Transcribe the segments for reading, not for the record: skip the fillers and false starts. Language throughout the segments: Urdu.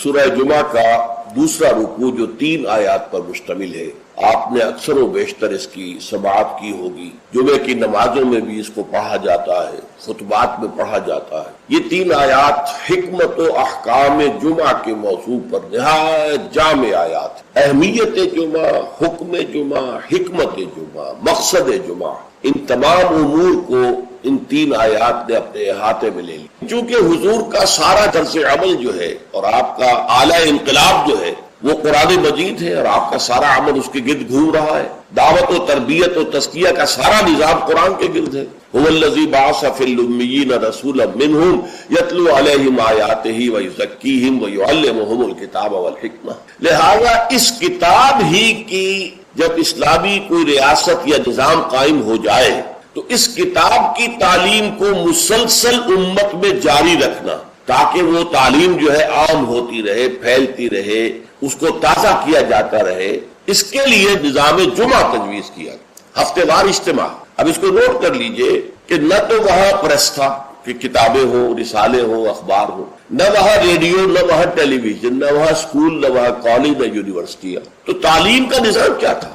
سورہ جمعہ کا دوسرا رکوع جو 3 آیات پر مشتمل ہے، آپ نے اکثر و بیشتر اس کی سماعت کی ہوگی۔ جمعے کی نمازوں میں بھی اس کو پڑھا جاتا ہے، خطبات میں پڑھا جاتا ہے۔ یہ 3 آیات حکمت و احکام جمعہ کے موضوع پر نہایت جامع آیات، اہمیت جمعہ، حکم جمعہ، حکمت جمعہ، مقصد جمعہ، ان تمام امور کو ان 3 آیات نے اپنے احاطے میں لے لی۔ چونکہ حضور کا سارا طرز عمل جو ہے اور آپ کا اعلی انقلاب جو ہے وہ قرآن مجید ہے، اور آپ کا سارا عمل اس کے گرد گھوم رہا ہے۔ دعوت و تربیت و تزکیہ کا سارا نظام قرآن کے گرد ہے۔ هو الذی بعث فی الامیین رسولا منہم یتلو علیہم آیاتہ ویزکیہم ویعلمہم الکتاب والحکمہ۔ لہذا اس کتاب ہی کی جب اسلامی کوئی ریاست یا نظام قائم ہو جائے تو اس کتاب کی تعلیم کو مسلسل امت میں جاری رکھنا، تاکہ وہ تعلیم جو ہے عام ہوتی رہے، پھیلتی رہے، اس کو تازہ کیا جاتا رہے، اس کے لیے نظام جمعہ تجویز کیا۔ ہفتے وار اجتماع، اب اس کو نوٹ کر لیجئے کہ نہ تو وہاں پریس تھا کہ کتابیں ہوں، رسالے ہوں، اخبار ہوں، نہ وہاں ریڈیو، نہ وہاں ٹیلی ویژن، نہ وہاں اسکول، نہ وہاں کالج، نہ یونیورسٹیاں۔ تو تعلیم کا نظام کیا تھا؟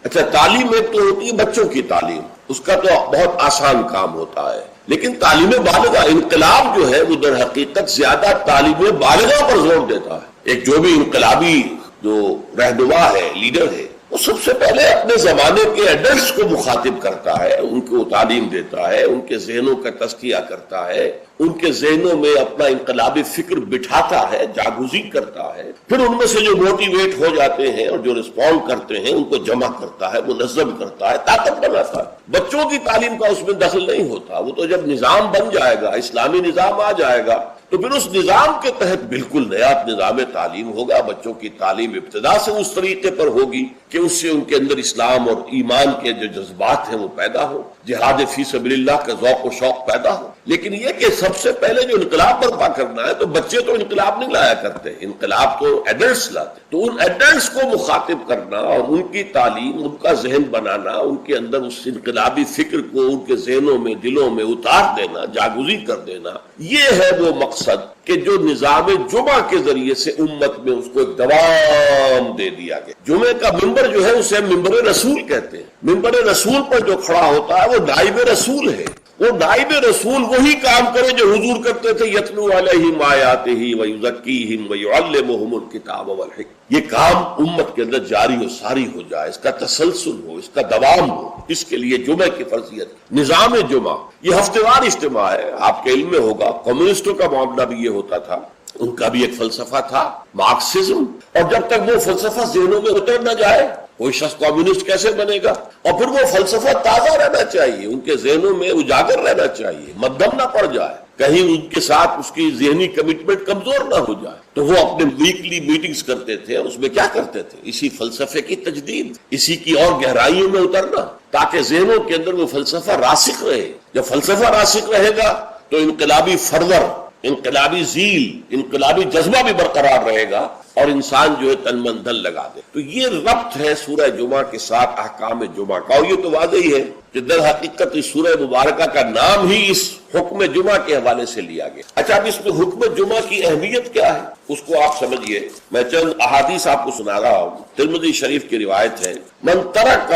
اچھا، تعلیم ایک تو ہوتی ہے بچوں کی تعلیم، اس کا تو بہت آسان کام ہوتا ہے، لیکن تعلیم بالغہ، انقلاب جو ہے وہ در حقیقت زیادہ تعلیم بالغہ پر زور دیتا ہے۔ ایک جو بھی انقلابی جو رہنما ہے، لیڈر ہے، وہ سب سے پہلے اپنے زمانے کے ایڈلٹس کو مخاطب کرتا ہے، ان کو تعلیم دیتا ہے، ان کے ذہنوں کا تزکیہ کرتا ہے، ان کے ذہنوں میں اپنا انقلابی فکر بٹھاتا ہے، جاگزی کرتا ہے، پھر ان میں سے جو موٹیویٹ ہو جاتے ہیں اور جو رسپونڈ کرتے ہیں ان کو جمع کرتا ہے، منظم کرتا ہے، طاقت بناتا ہے۔ بچوں کی تعلیم کا اس میں دخل نہیں ہوتا، وہ تو جب نظام بن جائے گا، اسلامی نظام آ جائے گا تو پھر اس نظام کے تحت بالکل نیا نظام تعلیم ہوگا۔ بچوں کی تعلیم ابتدا سے اس طریقے پر ہوگی کہ اس سے ان کے اندر اسلام اور ایمان کے جو جذبات ہیں وہ پیدا ہو، جہاد فی سبیل اللہ کا ذوق و شوق پیدا ہو۔ لیکن یہ کہ سب سے پہلے جو انقلاب برپا کرنا ہے، تو بچے تو انقلاب نہیں لایا کرتے، انقلاب تو ایڈلٹس لاتے۔ تو ان ایڈلٹس کو مخاطب کرنا اور ان کی تعلیم، ان کا ذہن بنانا، ان کے اندر اس انقلابی فکر کو ان کے ذہنوں میں، دلوں میں اتار دینا، جاگزی کر دینا، یہ ہے وہ مقصد کہ جو نظام جمعہ کے ذریعے سے امت میں اس کو ایک دوام دے دیا گیا۔ جمعے کا ممبر جو ہے اسے ممبر رسول کہتے ہیں۔ ممبر رسول پر جو کھڑا ہوتا ہے وہ نائب رسول ہے۔ وہ نائب رسول وہی کام کرے جو حضور کرتے تھے، یتلو علیہم آیاتہ ویزکیہم ویعلمہم الکتاب والحکمہ۔ یہ کام امت کے اندر جاری و ساری ہو جائے، اس کا تسلسل ہو، اس کا دوام ہو، اس کے لیے جمعہ کی فرضیت۔ نظام جمعہ یہ ہفتے وار اجتماع ہے، آپ کے علم میں ہوگا کمیونسٹوں کا معاملہ بھی یہ ہوتا تھا، ان کا بھی ایک فلسفہ تھا مارکسزم، اور جب تک وہ فلسفہ ذہنوں میں اتر نہ جائے کوئی شخص کمیونسٹ کیسے بنے گا؟ اور پھر وہ فلسفہ تازہ رہنا چاہیے، ان کے ذہنوں میں اجاگر رہنا چاہیے، مدھم نہ پڑ جائے، کہیں ان کے ساتھ اس کی ذہنی کمٹمنٹ کمزور نہ ہو جائے۔ تو وہ اپنے ویکلی میٹنگز کرتے تھے، اور اس میں کیا کرتے تھے؟ اسی فلسفے کی تجدید، اسی کی اور گہرائیوں میں اترنا، تاکہ ذہنوں کے اندر وہ فلسفہ راسخ رہے۔ جب فلسفہ راسخ رہے گا تو انقلابی فرور، انقلابی ذیل، انقلابی جذبہ بھی برقرار رہے گا، اور انسان جو ہے تن من دھن لگا دے۔ تو یہ ربط ہے سورہ جمعہ کے ساتھ احکام جمعہ کا، اور یہ تو واضح ہی ہے کہ در حقیقت اس سورہ مبارکہ کا نام ہی اس حکم جمعہ کے حوالے سے لیا گیا۔ اچھا، اب اس میں حکم جمعہ کی اہمیت کیا ہے اس کو آپ سمجھیے۔ میں چند احادیث آپ کو سنا رہا ہوں۔ ترمذی شریف کی روایت ہے، من ترک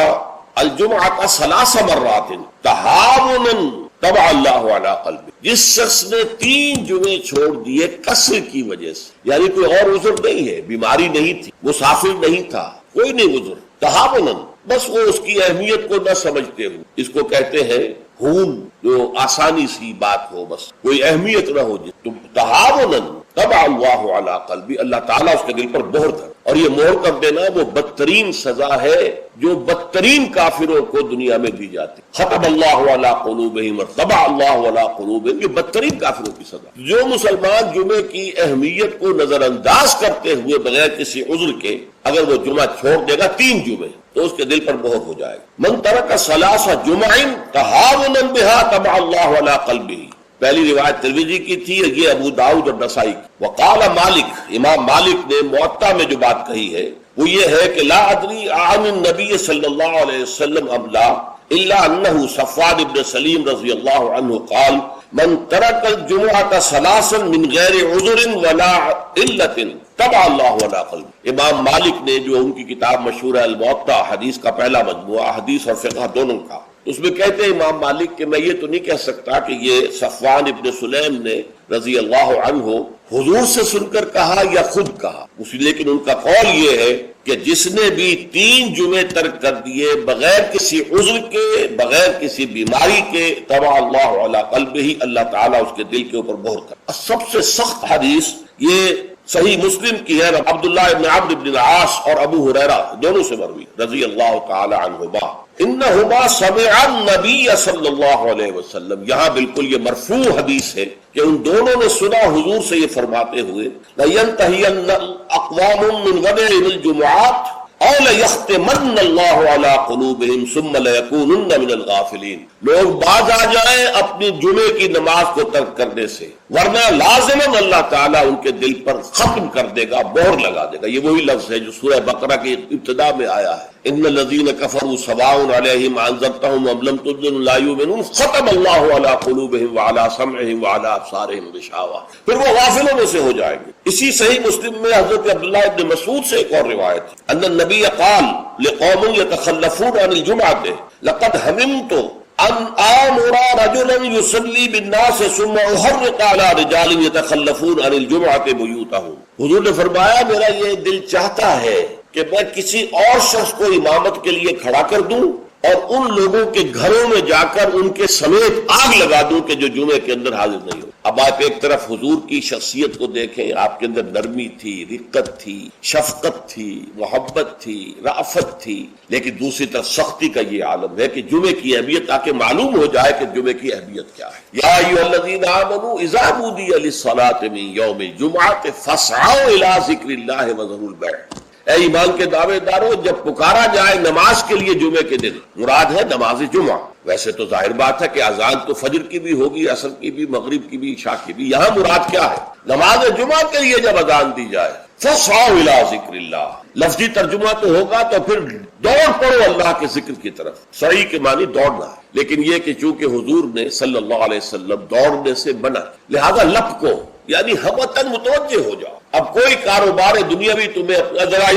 الجمعۃ 3 مرات تہاونا طبع اللہ علی قلبہ، جس شخص نے 3 جمعے چھوڑ دیے کسر کی وجہ سے، یعنی کوئی اور عذر نہیں ہے، بیماری نہیں تھی، مسافر نہیں تھا، کوئی نہیں عذر، تہاونا، بس وہ اس کی اہمیت کو نہ سمجھتے ہو، اس کو کہتے ہیں ہون، جو آسانی سی بات ہو، بس کوئی اہمیت نہ ہو، تو تہاونا طبع اللہ علی قلبی، اللہ تعالیٰ اس کے دل پر مہر کر، اور یہ مہر کر دینا وہ بدترین سزا ہے جو بدترین کافروں کو دنیا میں دی جاتی۔ ختم اللہ علی قلوبہم وطبع اللہ علی قلوبہم، یہ بدترین کافروں کی سزا۔ جو مسلمان جمعے کی اہمیت کو نظر انداز کرتے ہوئے بغیر کسی عذر کے اگر وہ جمعہ چھوڑ دے گا 3 جمعے، تو اس کے دل پر مہر ہو جائے گا۔ من ترک 3 جمع تہاونا بہا طبع اللہ علی قلبہ، پہلی روایت ترمذی کی تھی، یہ ابو داؤد اور نسائی کی۔ وقال مالک، امام مالک نے موطا میں جو بات کہی ہے وہ یہ ہے کہ لا ادری عن النبی صلی اللہ علیہ وسلم ام لا الا انہ صفوان بن سلیم رضی اللہ عنہ قال من ترک الجمعۃ ثلاثا من غیر عذر ولا علت طبع اللہ علی قلبہ. امام مالک نے جو ان کی کتاب مشہور ہے الموطا، حدیث کا پہلا مجموعہ، حدیث اور فقہ دونوں کا، اس میں کہتے ہیں امام مالک کہ میں یہ تو نہیں کہہ سکتا کہ یہ صفوان ابن سلیم نے رضی اللہ عنہ حضور سے سن کر کہا یا خود کہا، لیکن ان کا قول یہ ہے کہ جس نے بھی 3 جمعے ترک کر دیے بغیر کسی عذر کے، بغیر کسی بیماری کے، طبع اللہ علی قلبہ، اللہ تعالیٰ اس کے دل کے اوپر مہر کر. سب سے سخت حدیث یہ صحیح مسلم کی ہے، عبداللہ ابن عمرو بن العاص اور ابو ہریرہ دونوں سے مروی رضی اللہ تعالی عنہما، انہما سمع النبی صلی اللہ علیہ وسلم. یہاں بالکل یہ مرفوع حدیث ہے کہ ان دونوں نے سنا حضور سے یہ فرماتے ہوئے، لَيَنْتَهِيَنَّ أَقْوَامٌ مِّنْ غَدِرِ الْجُمُعَاتِ أَوْ لَيَخْتِمَنَّ اللَّهُ عَلَىٰ قُلُوبِهِمْ ثُمَّ لَيَكُونُنَّ مِنَ الْغَافِلِينَ. لوگ باز آ جائیں اپنی جمعے کی نماز کو ترک کرنے سے، ورنہ لازماً اللہ تعالیٰ ان کے دل پر ختم کر دے گا، مہر لگا دے گا. یہ وہی لفظ ہے جو سورہ بقرہ کی ابتدا میں آیا ہے، ان الذین کفروا سواء علیہم انذرتہم ام لم تنذرہم لا یؤمنون ختم اللہ علی قلوبہم وعلی سمعہم وعلی ابصارہم غشاوہ. پھر وہ غافلوں میں سے ہو جائیں گے. اسی صحیح مسلم میں حضرت عبداللہ ابن مسعود سے ایک اور روایت ہے، ان النبی قال لقوم یتخلفون عن الجمعۃ لقد هممت ان آمر رجلا يصلي بالناس ثم احرق على رجال يتخلفون عن الجمعۃ بیوتہم. حضور نے فرمایا میرا یہ دل چاہتا ہے کہ میں کسی اور شخص کو امامت کے لیے کھڑا کر دوں اور ان لوگوں کے گھروں میں جا کر ان کے سمیت آگ لگا دوں کہ جو جمعے کے اندر حاضر نہیں ہو. اب آپ ایک طرف حضور کی شخصیت کو دیکھیں، آپ کے اندر نرمی تھی، رقت تھی، شفقت تھی، محبت تھی، رأفت تھی، لیکن دوسری طرف سختی کا یہ عالم ہے کہ جمعے کی اہمیت تاکہ معلوم ہو جائے کہ جمعے کی اہمیت کیا ہے. یا ایھا الذین آمنوا اذا نودی للصلاۃ من یوم الجمعۃ فاسعوا الی ذکر اللہ وذروا البیع. اے ایمان کے دعوے دارو، جب پکارا جائے نماز کے لیے جمعے کے دن، مراد ہے نماز جمعہ. ویسے تو ظاہر بات ہے کہ اذان تو فجر کی بھی ہوگی، عصر کی بھی، مغرب کی بھی، عشاء کی بھی. یہاں مراد کیا ہے؟ نماز جمعہ کے لیے جب اذان دی جائے فَاسْعَوْا إِلَىٰ ذِكْرِ اللَّهِ. لفظی ترجمہ تو ہوگا تو پھر دوڑ پڑو اللہ کے ذکر کی طرف. صحیح کے معنی دوڑنا ہے، لیکن یہ کہ چونکہ حضور نے صلی اللہ علیہ وسلم دوڑنے سے منع، لہذا لپکو یعنی ہمتاً متوجہ ہو جاؤ. اب کوئی کاروبار دنیاوی تمہیں ذرا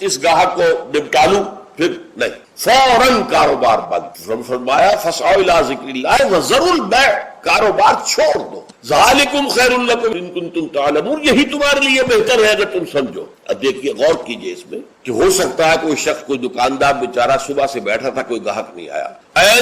اس گاہک کو نپٹا لوں، پھر نہیں، فوراً کاروبار بند. فرمایا فَاسْعَوْا إِلَىٰ ذِكْرِ اللَّهِ وَذَرُوا الْبَيْعَ. کاروبار چھوڑ دو. ذَلِكُمْ خَيْرٌ لَكُمْ إِن كُنتُمْ تَعْلَمُونَ. یہی تمہارے لیے بہتر ہے اگر تم سمجھو. اب دیکھیے، غور کیجئے اس میں کہ ہو سکتا ہے کوئی شخص، کوئی دکاندار بیچارہ صبح سے بیٹھا تھا، کوئی گاہک نہیں آیا،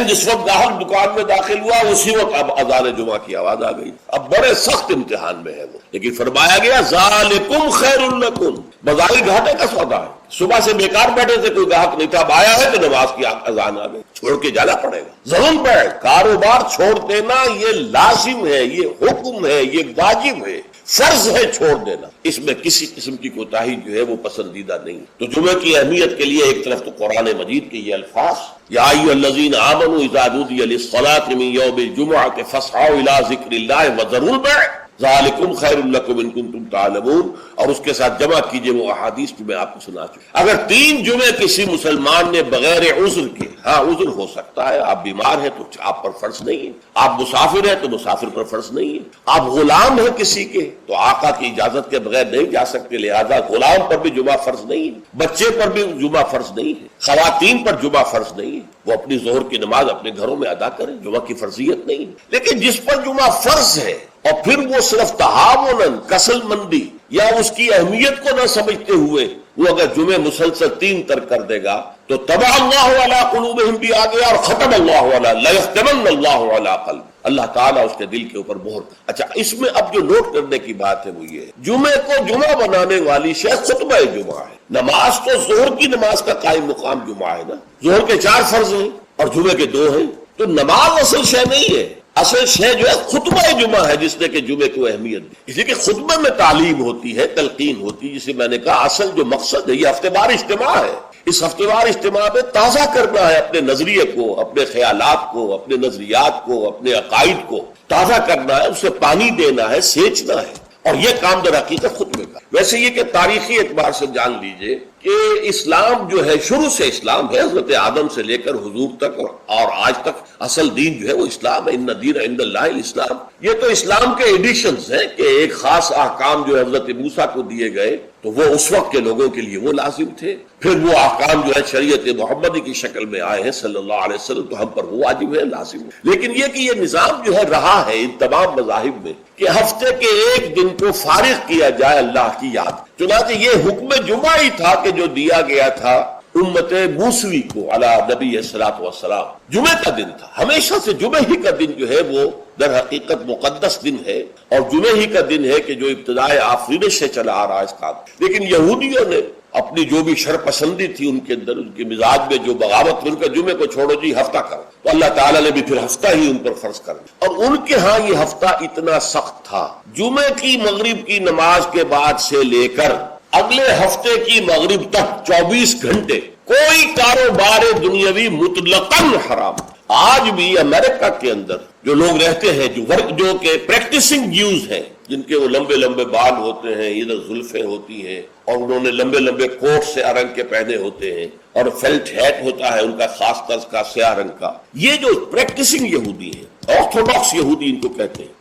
جس وقت گاہک دکان میں داخل ہوا اسی وقت اب اذان جمعہ کی آواز آ گئی. اب بڑے سخت امتحان میں ہے وہ، لیکن فرمایا گیا ذالکم خیر لکم. بظاہر گھاٹے کا سودا ہے، صبح سے بیکار بیٹھے تھے، کوئی گاہک نہیں تھا، اب آیا ہے تو نماز کی اذان آ گئی، چھوڑ کے جانا پڑے گا. ضرور پڑے. کاروبار چھوڑ دینا یہ لازم ہے، یہ حکم ہے، یہ واجب ہے، فرض ہے چھوڑ دینا. اس میں کسی قسم کی کوتاہی جو ہے وہ پسندیدہ نہیں. تو جمعے کی اہمیت کے لیے ایک طرف تو قرآن مجید کے یہ الفاظ، یا ایھا الذین آمنوا اذا نودی للصلاۃ من یوم الجمعۃ فاسعوا الی ذکر اللہ وذروا البیع ذالکم خیر لکم ان کنتم تعلمون. اور اس کے ساتھ جمع کیجئے وہ احادیث جو میں آپ کو سنا چکا. اگر 3 جمعے کسی مسلمان نے بغیر عذر کے، ہاں عذر ہو سکتا ہے، آپ بیمار ہیں تو آپ پر فرض نہیں ہے، آپ مسافر ہیں تو مسافر پر فرض نہیں ہے، آپ غلام ہیں کسی کے تو آقا کی اجازت کے بغیر نہیں جا سکتے، لہذا غلام پر بھی جمعہ فرض نہیں ہے، بچے پر بھی جمعہ فرض نہیں ہے، خواتین پر جمعہ فرض نہیں ہے. وہ اپنی ظہر کی نماز اپنے گھروں میں ادا کریں، جمعہ کی فرضیت نہیں ہے. لیکن جس پر جمعہ فرض ہے اور پھر وہ صرف تہاوناً، کسل مندی یا اس کی اہمیت کو نہ سمجھتے ہوئے وہ اگر جمعے مسلسل 3 ترک کر دے گا تو طبع اللہ علی قلوبہم بھی آ گیا اور ختم اللہ علی لیختمن اللہ علی قلب. اللہ تعالیٰ اس کے دل کے اوپر مہر. اچھا، اس میں اب جو نوٹ کرنے کی بات ہے وہ یہ ہے، جمعے کو جمعہ بنانے والی شے خطبہ جمعہ ہے. نماز تو ظہر کی نماز کا قائم مقام جمعہ ہے نا. ظہر کے 4 فرض ہیں اور جمعے کے 2 ہیں، تو نماز اصل شے نہیں ہے. اصل شے جو ہے خطبہ جمعہ ہے، جس نے کہ جمعے کو اہمیت دی. اس لیے کہ خطبے میں تعلیم ہوتی ہے، تلقین ہوتی ہے، جسے میں نے کہا اصل جو مقصد ہے یہ ہفتے وار اجتماع ہے. اس ہفتے وار اجتماع میں تازہ کرنا ہے اپنے نظریے کو، اپنے خیالات کو، اپنے نظریات کو، اپنے عقائد کو تازہ کرنا ہے، اسے پانی دینا ہے، سینچنا ہے. اور یہ کام در حقیقت خطبے کا. ویسے یہ کہ تاریخی اعتبار سے جان لیجئے کہ اسلام جو ہے، شروع سے اسلام ہے، حضرت آدم سے لے کر حضور تک اور آج تک اصل دین جو ہے وہ اسلام ہے، ان الدین عند اللہ الاسلام۔ یہ تو اسلام کے ایڈیشنز ہیں کہ ایک خاص احکام جو حضرت موسیٰ کو دیے گئے تو وہ اس وقت کے لوگوں کے لیے وہ لازم تھے، پھر وہ احکام جو ہے شریعت محمدی کی شکل میں آئے ہیں صلی اللہ علیہ وسلم تو ہم پر وہ واجب ہے، لازم ہے۔ لیکن یہ کہ یہ نظام جو ہے رہا ہے ان تمام مذاہب میں کہ ہفتے کے ایک دن کو فارغ کیا جائے اللہ کی یاد، چنانچہ یہ حکم جمعہ ہی تھا کہ جو دیا گیا تھا امت موسوی کو علی نبی الصلوۃ والسلام، جمعے کا دن تھا۔ ہمیشہ سے جمعے ہی کا دن جو ہے وہ در حقیقت مقدس دن ہے، اور جمعے ہی کا دن ہے کہ جو ابتدائے آفرینش سے چلا آ رہا ہے اس کا۔ لیکن یہودیوں نے اپنی جو بھی شر پسندی تھی ان کے اندر، ان کے مزاج میں جو بغاوت تھی، ان کا جمعے کو چھوڑو جی ہفتہ کرو، تو اللہ تعالیٰ نے بھی پھر ہفتہ ہی ان پر فرض کر دیا۔ اور ان کے ہاں یہ ہفتہ اتنا سخت تھا، جمعے کی مغرب کی نماز کے بعد سے لے کر اگلے ہفتے کی مغرب تک 24 گھنٹے کوئی کاروبار دنیاوی مطلقاً حرام۔ آج بھی امریکہ کے اندر جو لوگ رہتے ہیں، جو کہ پریکٹسنگ جیوز ہیں، جن کے وہ لمبے لمبے بال ہوتے ہیں، ادھر زلفیں ہوتی ہیں، اور انہوں نے لمبے لمبے کوٹ سیاہ رنگ کے پہنے ہوتے ہیں، اور فیلٹ ہیٹ ہوتا ہے ان کا خاص طرز کا سیاہ رنگ کا، یہ جو پریکٹسنگ یہودی ہیں، آرتھوڈاکس یہودی ان کو کہتے ہیں،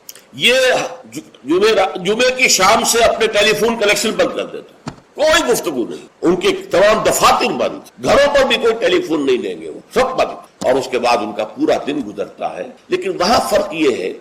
یہ جمعے کی شام سے اپنے ٹیلی فون کنیکشن بند کر دیتے ہیں، کوئی گفتگو نہیں، ان کے تمام دفاتر بند، گھروں پر بھی کوئی ٹیلی فون نہیں لیں گے، وہ سب بند، اور اس کے بعد ان کا پورا دن گزرتا ہے۔ لیکن وہاں فرق یہ ہے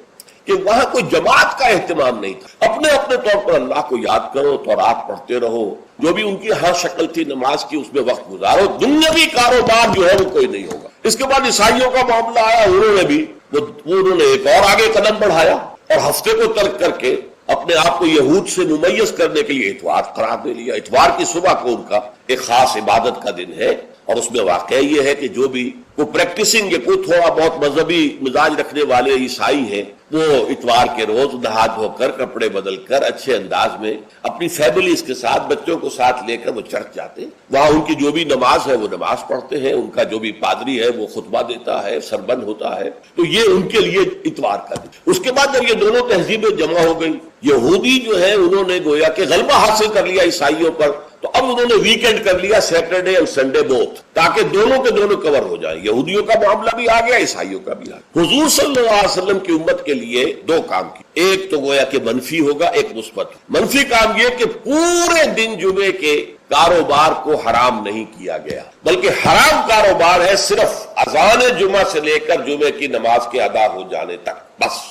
کہ وہاں کوئی جماعت کا اہتمام نہیں تھا، اپنے اپنے طور پر اللہ کو یاد کرو، تورات پڑھتے رہو، جو بھی ان کی ہر شکل تھی نماز کی اس میں وقت گزارو، دنیاوی کاروبار جو ہے وہ کوئی نہیں ہوگا۔ اس کے بعد عیسائیوں کا معاملہ آیا، انہوں نے ایک اور آگے قدم بڑھایا، اور ہفتے کو ترک کر کے اپنے آپ کو یہود سے ممیز کرنے کے لیے اتوار قرار دے لیا۔ اتوار کی صبح کو ان کا ایک خاص عبادت کا دن ہے، اور اس میں واقعہ یہ ہے کہ جو بھی وہ پریکٹسنگ یا کوئی تھوڑا بہت مذہبی مزاج رکھنے والے عیسائی ہیں، وہ اتوار کے روز نہا دھو کر کپڑے بدل کر اچھے انداز میں اپنی فیملیز کے ساتھ، بچوں کو ساتھ لے کر وہ چرچ جاتے ہیں، وہاں ان کی جو بھی نماز ہے وہ نماز پڑھتے ہیں، ان کا جو بھی پادری ہے وہ خطبہ دیتا ہے، سربند ہوتا ہے، تو یہ ان کے لیے اتوار کا دن۔ اس کے بعد جب یہ دونوں تہذیبیں جمع ہو گئی، یہودی جو ہے انہوں نے گویا کہ غلبہ حاصل کر لیا عیسائیوں پر، تو اب انہوں نے ویکینڈ کر لیا، سیٹرڈے اور سنڈے بوتھ، تاکہ دونوں کے دونوں کور ہو جائیں۔ یہودیوں کا معاملہ بھی آ گیا، عیسائیوں کا بھی آ گیا۔ حضور صلی اللہ علیہ وسلم کی امت کے لیے دو کام کی، ایک تو گویا کہ منفی ہوگا، ایک مثبت۔ منفی کام یہ کہ پورے دن جمعے کے کاروبار کو حرام نہیں کیا گیا، بلکہ حرام کاروبار ہے صرف اذان جمعہ سے لے کر جمعے کی نماز کے ادا ہو جانے تک، بس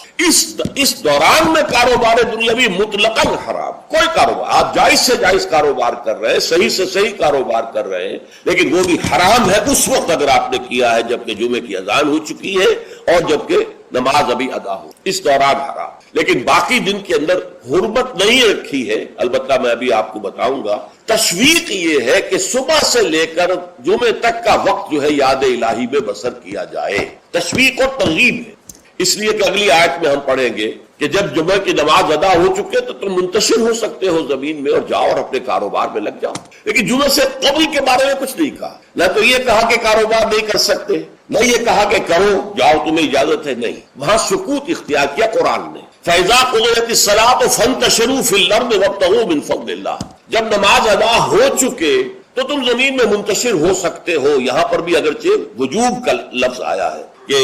اس دوران میں کاروبار دنیاوی مطلقاً حرام۔ کوئی کاروبار آپ جائز سے جائز کاروبار کر رہے ہیں، صحیح سے صحیح کاروبار کر رہے ہیں، لیکن وہ بھی حرام ہے اس وقت اگر آپ نے کیا ہے جبکہ جمعے کی اذان ہو چکی ہے اور جبکہ نماز ابھی ادا ہو، اس دوران حرام۔ لیکن باقی دن کے اندر حرمت نہیں رکھی ہے، البتہ میں ابھی آپ کو بتاؤں گا۔ تشویق یہ ہے کہ صبح سے لے کر جمعے تک کا وقت جو ہے یاد الہی میں بسر کیا جائے، تشویق اور ترغیب ہے، اس لیے کہ اگلی آیت میں ہم پڑھیں گے کہ جب جمعہ کی نماز ادا ہو چکے تو تم منتشر ہو سکتے ہو زمین میں، اور جاؤ اور اپنے کاروبار میں لگ جاؤ۔ لیکن جمعہ سے قبل کے بارے میں کچھ نہیں کہا، نہ تو یہ کہا کہ کاروبار نہیں کر سکتے، نہ یہ کہا کہ کرو، جاؤ تمہیں اجازت ہے، نہیں، وہاں سکوت اختیار کیا قرآن نے۔ فَإِذَا قُضِيَتِ الصَّلَاةُ فَانتَشِرُوا فِي الْأَرْضِ وَابْتَغُوا مِن فَضْلِ اللَّهِ۔ جب نماز ادا ہو چکے تو تم زمین میں منتشر ہو سکتے ہو۔ یہاں پر بھی اگرچہ وجوب کا لفظ آیا ہے کہ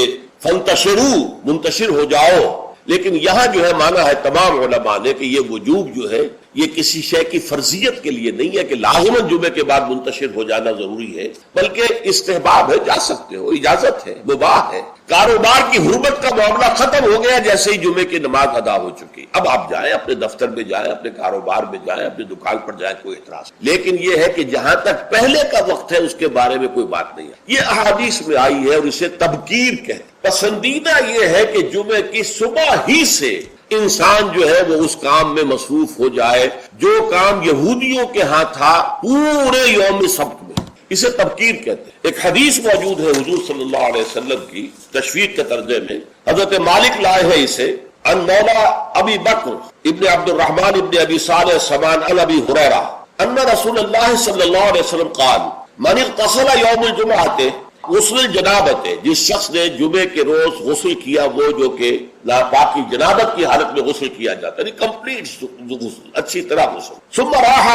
فَانتَشِرُوا، منتشر ہو جاؤ، لیکن یہاں جو ہے مانا ہے تمام علماء نے کہ یہ وجوب جو ہے یہ کسی شے کی فرضیت کے لیے نہیں ہے کہ لازماً جمعے کے بعد منتشر ہو جانا ضروری ہے، بلکہ استحباب ہے، جا سکتے ہو، اجازت ہے، مباح ہے۔ کاروبار کی حرمت کا معاملہ ختم ہو گیا جیسے ہی جمعے کی نماز ادا ہو چکی، اب آپ جائیں، اپنے دفتر میں جائیں، اپنے کاروبار میں جائیں، اپنی دکان پر جائیں، کوئی اعتراض نہیں۔ لیکن یہ ہے کہ جہاں تک پہلے کا وقت ہے اس کے بارے میں کوئی بات نہیں ہے، یہ احادیث میں آئی ہے، اور اسے تبکیر کہتے ہیں۔ پسندیدہ یہ ہے کہ جمعے کی صبح ہی سے انسان جو ہے وہ اس کام میں مصروف ہو جائے جو کام یہودیوں کے ہاں تھا پورے یوم سبت میں، اسے تبکیر کہتے ہیں۔ ایک حدیث موجود ہے حضور صلی اللہ علیہ وسلم کی تشویق کے ترجمے میں، حضرت مالک لائے ہیں اسے، ان مولا ابی بکر ابن عبد الرحمن ابن ابی صالح سمان عن ابی ہریرہ ان رسول اللہ صلی اللہ علیہ وسلم قال من اغتسل یوم الجمعۃ غسل جنابت، جس شخص نے جمعے کے روز غسل کیا، وہ جو کہ ناپاکی جنابت کی حالت میں غسل کیا جاتا ہے، یعنی کمپلیٹ غسل، اچھی طرح غسل، ثم راح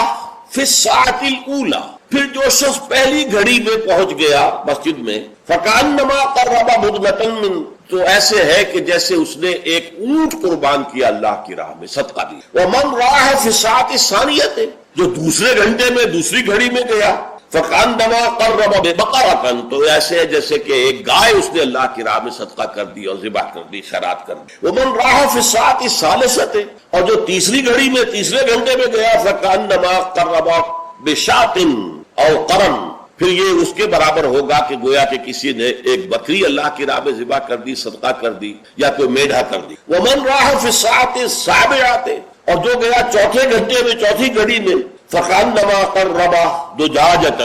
فی الساعۃ الاولی، پھر جو شخص پہلی گھڑی میں پہنچ گیا مسجد میں، فکانما قرب بدنۃ من، تو ایسے ہے کہ جیسے اس نے ایک اونٹ قربان کیا اللہ کی راہ میں، صدقہ دی. ومن راح فی الساعۃ الثانیۃ، جو دوسرے گھنٹے میں دوسری گھڑی میں گیا، فکانما قرب بقرۃ، تو ایسے ہے جیسے کہ ایک گائے اس نے اللہ کی راہ میں صدقہ کر دی اور ذبح کر دی، خیرات کر دی. ومن راح فی الساعۃ الثالثۃ، اور جو تیسری گھڑی میں تیسرے گھنٹے میں گیا، فکانما قرب بشاۃ او قرن، پھر یہ اس کے برابر ہوگا کہ گویا کہ کسی نے ایک بکری اللہ کی راہ میں ذبح کر دی، صدقہ کر دی، یا کوئی میڈھا کر دی. ومن راح فی الساعۃ السابعۃ، اور جو گیا چوتھے گھنٹے میں چوتھی گھڑی میں، فکانما قرب دجاجۃ،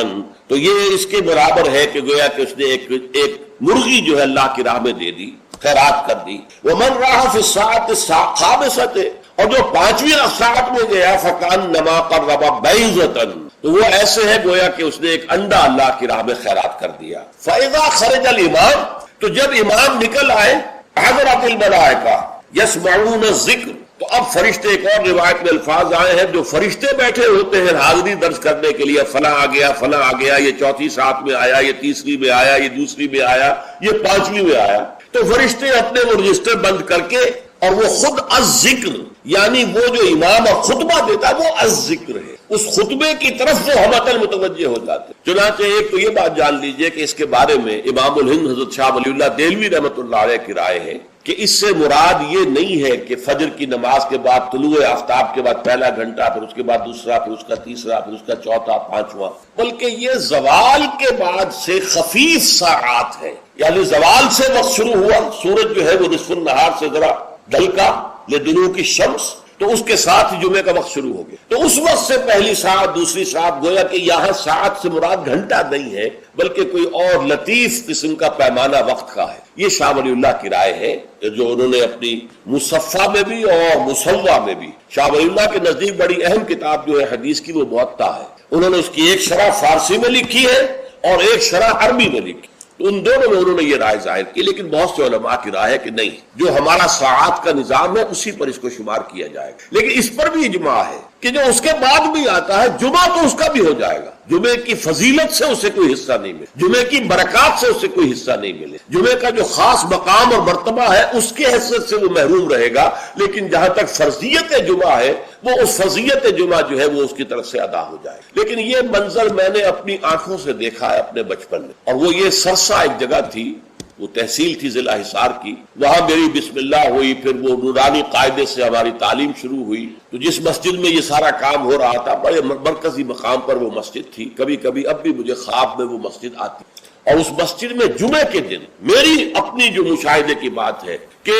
تو یہ اس کے برابر ہے کہ گویا کہ اس نے ایک مرغی جو ہے اللہ کی راہ میں دے دی، خیرات کر دی. ومن راح فی الساعۃ الخامسۃ، اور جو پانچویں ساعت میں گیا، فکانما قرب بیضۃ، تو وہ ایسے ہے گویا کہ اس نے ایک انڈا اللہ کی راہ میں خیرات کر دیا. فَإِذَا خَرَجَ الْإِمَامُ، تو جب امام نکل آئے، حضرت الملائکہ یسمعون الذکر، تو اب فرشتے، ایک اور روایت میں الفاظ آئے ہیں جو فرشتے بیٹھے ہوتے ہیں حاضری درج کرنے کے لیے، فلاں آ گیا، فلاں آ گیا، یہ چوتھی ساتھ میں آیا، یہ تیسری میں آیا، یہ دوسری میں آیا، یہ پانچویں میں آیا. تو فرشتے اپنے وہ رجسٹر بند کر کے، اور وہ خود الذکر، یعنی وہ جو امام اور خطبہ دیتا ہے وہ الذکر ہے، اس خطبے کی طرف وہ ہمت متوجہ ہو جاتے. چنانچہ ایک تو یہ بات جان لیجئے کہ اس کے بارے میں امام الہند حضرت شاہ ولی اللہ دہلوی رحمۃ اللہ علیہ کی رائے ہے کہ اس سے مراد یہ نہیں ہے کہ فجر کی نماز کے بعد طلوع آفتاب کے بعد پہلا گھنٹہ، پھر اس کے بعد دوسرا، پھر اس کا تیسرا، پھر اس کا چوتھا، پانچواں، بلکہ یہ زوال کے بعد سے خفیف ساعات ہے. یعنی زوال سے وقت شروع ہوا، سورج جو ہے وہ نصف النہار سے ذرا ڈھل کا لدنو کی شمس، تو اس کے ساتھ ہی جمعے کا وقت شروع ہو گیا. تو اس وقت سے پہلی ساعت، دوسری ساعت، گویا کہ یہاں ساعت سے مراد گھنٹہ نہیں ہے بلکہ کوئی اور لطیف قسم کا پیمانہ وقت کا ہے. یہ شاہ ولی اللہ کی رائے ہے جو انہوں نے اپنی مصفہ میں بھی اور مصوہ میں بھی، شاہ ولی اللہ کے نزدیک بڑی اہم کتاب جو ہے حدیث کی وہ موطا ہے. انہوں نے اس کی ایک شرح فارسی میں لکھی ہے اور ایک شرح عربی میں لکھی. ان دونوں میں انہوں نے یہ رائے ظاہر کی، لیکن بہت سے علماء کی رائے ہے کہ نہیں، جو ہمارا ساعات کا نظام ہے اسی پر اس کو شمار کیا جائے گا. لیکن اس پر بھی اجماع ہے کہ جو اس کے بعد بھی آتا ہے جمعہ تو اس کا بھی ہو جائے گا، جمعے کی فضیلت سے اسے کوئی حصہ نہیں ملے، جمعے کی برکات سے اسے کوئی حصہ نہیں ملے، جمعے کا جو خاص مقام اور مرتبہ ہے اس کے حیثیت سے وہ محروم رہے گا. لیکن جہاں تک فرضیت جمعہ ہے وہ اس فرضیت جمعہ جو ہے وہ اس کی طرف سے ادا ہو جائے. لیکن یہ منظر میں نے اپنی آنکھوں سے دیکھا ہے اپنے بچپن میں، اور وہ یہ سرسا ایک جگہ تھی، وہ تحصیل تھی ضلع حصار کی، وہاں میری بسم اللہ ہوئی، پھر وہ نورانی قاعدے سے ہماری تعلیم شروع ہوئی. تو جس مسجد میں یہ سارا کام ہو رہا تھا بڑے مرکزی مقام پر وہ مسجد تھی. کبھی کبھی اب بھی مجھے خواب میں وہ مسجد آتی، اور اس مسجد میں جمعے کے دن میری اپنی جو مشاہدے کی بات ہے کہ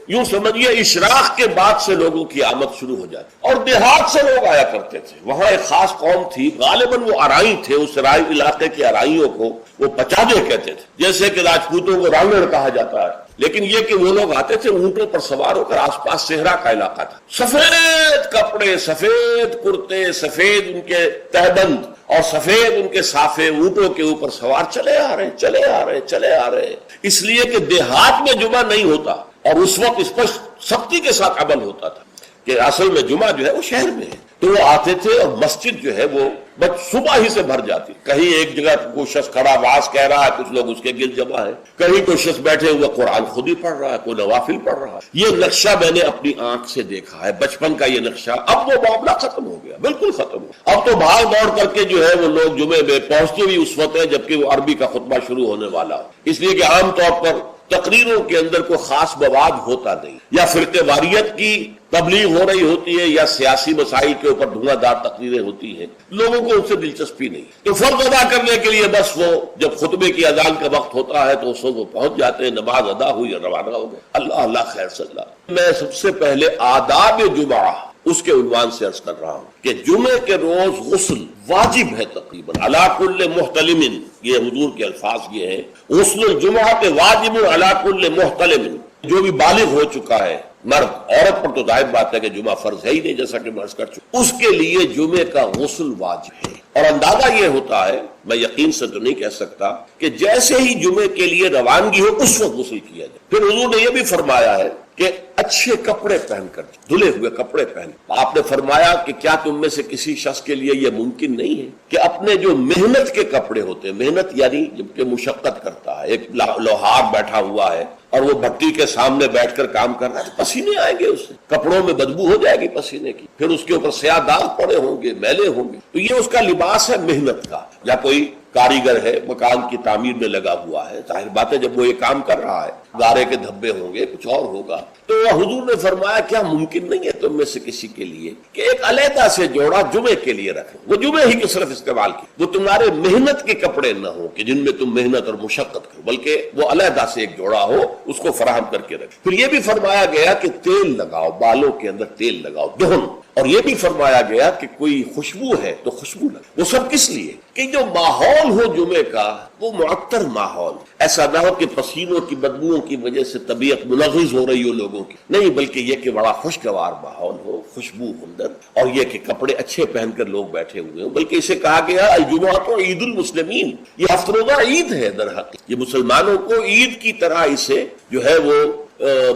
یوں سمجھیے اشراق کے بعد سے لوگوں کی آمد شروع ہو جاتی، اور دیہات سے لوگ آیا کرتے تھے. وہاں ایک خاص قوم تھی، غالباً وہ ارائی تھے، اس رائی علاقے کے ارائیوں کو وہ پچاجے کہتے تھے، جیسے کہ راجپوتوں کو رانگڑ کہا جاتا ہے. لیکن یہ کہ وہ لوگ آتے تھے اونٹوں پر سوار ہو کر، آس پاس صحرا کا علاقہ تھا، سفید کپڑے، سفید کرتے، سفید ان کے تہبند اور سفید ان کے صافے، اونٹوں کے اوپر سوار چلے آ رہے. اس لیے کہ دیہات میں جمعہ نہیں ہوتا، اور اس وقت اس پر سختی کے ساتھ عمل ہوتا تھا کہ اصل میں جمعہ جو ہے وہ شہر میں ہے. تو وہ آتے تھے اور مسجد جو ہے وہ بس صبح ہی سے بھر جاتی. کہیں ایک جگہ کوئی شخص کھڑا واز کہہ رہا ہے، کچھ لوگ اس کے گرد جمع ہے، کہیں کوئی شخص بیٹھے ہوئے قرآن خود ہی پڑھ رہا ہے، کوئی نوافل پڑھ رہا ہے. یہ نقشہ میں نے اپنی آنکھ سے دیکھا ہے، بچپن کا یہ نقشہ. اب وہ معاملہ ختم ہو گیا، بالکل ختم ہو گیا. اب تو بھاگ دوڑ کر کے جو ہے وہ لوگ جمعے میں پہنچتے بھی اس وقت ہے جبکہ وہ عربی کا خطبہ شروع ہونے والا ہو. اس لیے کہ عام طور پر تقریروں کے اندر کوئی خاص مواد ہوتا نہیں، یا فرقہ واریت کی تبلیغ ہو رہی ہوتی ہے، یا سیاسی مسائل کے اوپر دھواں دار تقریریں ہوتی ہیں، لوگوں کو ان سے دلچسپی نہیں. تو فرض ادا کرنے کے لیے بس وہ جب خطبے کی اذان کا وقت ہوتا ہے تو اس وقت وہ پہنچ جاتے ہیں، نماز ادا ہوئی اور روانہ ہو گئے. اللہ خیر صلی اللہ. میں سب سے پہلے آداب جمعہ اس کے عنوان سے عرض کر رہا ہوں کہ جمعے کے روز غسل واجب ہے تقریباً علی کل محتلم. یہ حضور کے الفاظ یہ ہیں، غسل الجمعہ کے واجب علی کل محتلم. جو بھی بالغ ہو چکا ہے مرد، عورت پر تو ظاہر بات ہے کہ جمعہ فرض ہے ہی نہیں، جیسا کہ میں عرض کر چکا، اس کے لیے جمعے کا غسل واجب ہے. اور اندازہ یہ ہوتا ہے، میں یقین سے تو نہیں کہہ سکتا، کہ جیسے ہی جمعے کے لیے روانگی ہو اس وقت غسل کیا جائے. پھر حضور نے یہ بھی فرمایا ہے کہ اچھے کپڑے پہن کر، دھلے ہوئے کپڑے پہن. آپ نے فرمایا کہ کیا تم میں سے کسی شخص کے لیے یہ ممکن نہیں ہے کہ اپنے جو محنت کے کپڑے ہوتے ہیں، محنت یعنی جب کہ مشقت کرتا ہے، ایک لوہار بیٹھا ہوا ہے اور وہ بھٹی کے سامنے بیٹھ کر کام کر رہا ہے، پسینے آئیں گے اس سے، کپڑوں میں بدبو ہو جائے گی پسینے کی، پھر اس کے اوپر سیاہ داغ پڑے ہوں گے، میلے ہوں گے. تو یہ اس کا لباس ہے محنت کا. یا کوئی کاریگر ہے، مکان کی تعمیر میں لگا ہوا ہے، ظاہر بات ہے جب وہ یہ کام کر رہا ہے گارے کے دھبے ہوں گے، کچھ اور ہوگا. تو حضور نے فرمایا کیا ممکن نہیں ہے تم میں سے کسی کے لیے کہ ایک علیحدہ سے جوڑا جمعے کے لیے رکھیں، وہ جمعے ہی کے صرف استعمال کی، وہ تمہارے محنت کے کپڑے نہ ہوں کہ جن میں تم محنت اور مشقت کرو، بلکہ وہ علیحدہ سے ایک جوڑا ہو، اس کو فراہم کر کے رکھیں. پھر یہ بھی فرمایا گیا کہ تیل لگاؤ، بالوں کے اندر تیل لگاؤ، دہن. اور یہ بھی فرمایا گیا کہ کوئی خوشبو ہے تو خوشبو لگا. وہ سب کس لیے کہ جو ماحول ہو جمعے کا وہ معطر ماحول، ایسا نہ ہو کہ پسینوں کی بدبوؤں کی وجہ سے طبیعت ملغز ہو رہی ہو لوگوں کی، نہیں، بلکہ یہ کہ بڑا خوشگوار ماحول ہو، خوشبو اندر، اور یہ کہ کپڑے اچھے پہن کر لوگ بیٹھے ہوئے ہوں. بلکہ اسے کہا گیا الجمعۃ عید المسلمین، یہ ہفتہ روزہ عید ہے در حقیقت، یہ مسلمانوں کو عید کی طرح اسے جو ہے وہ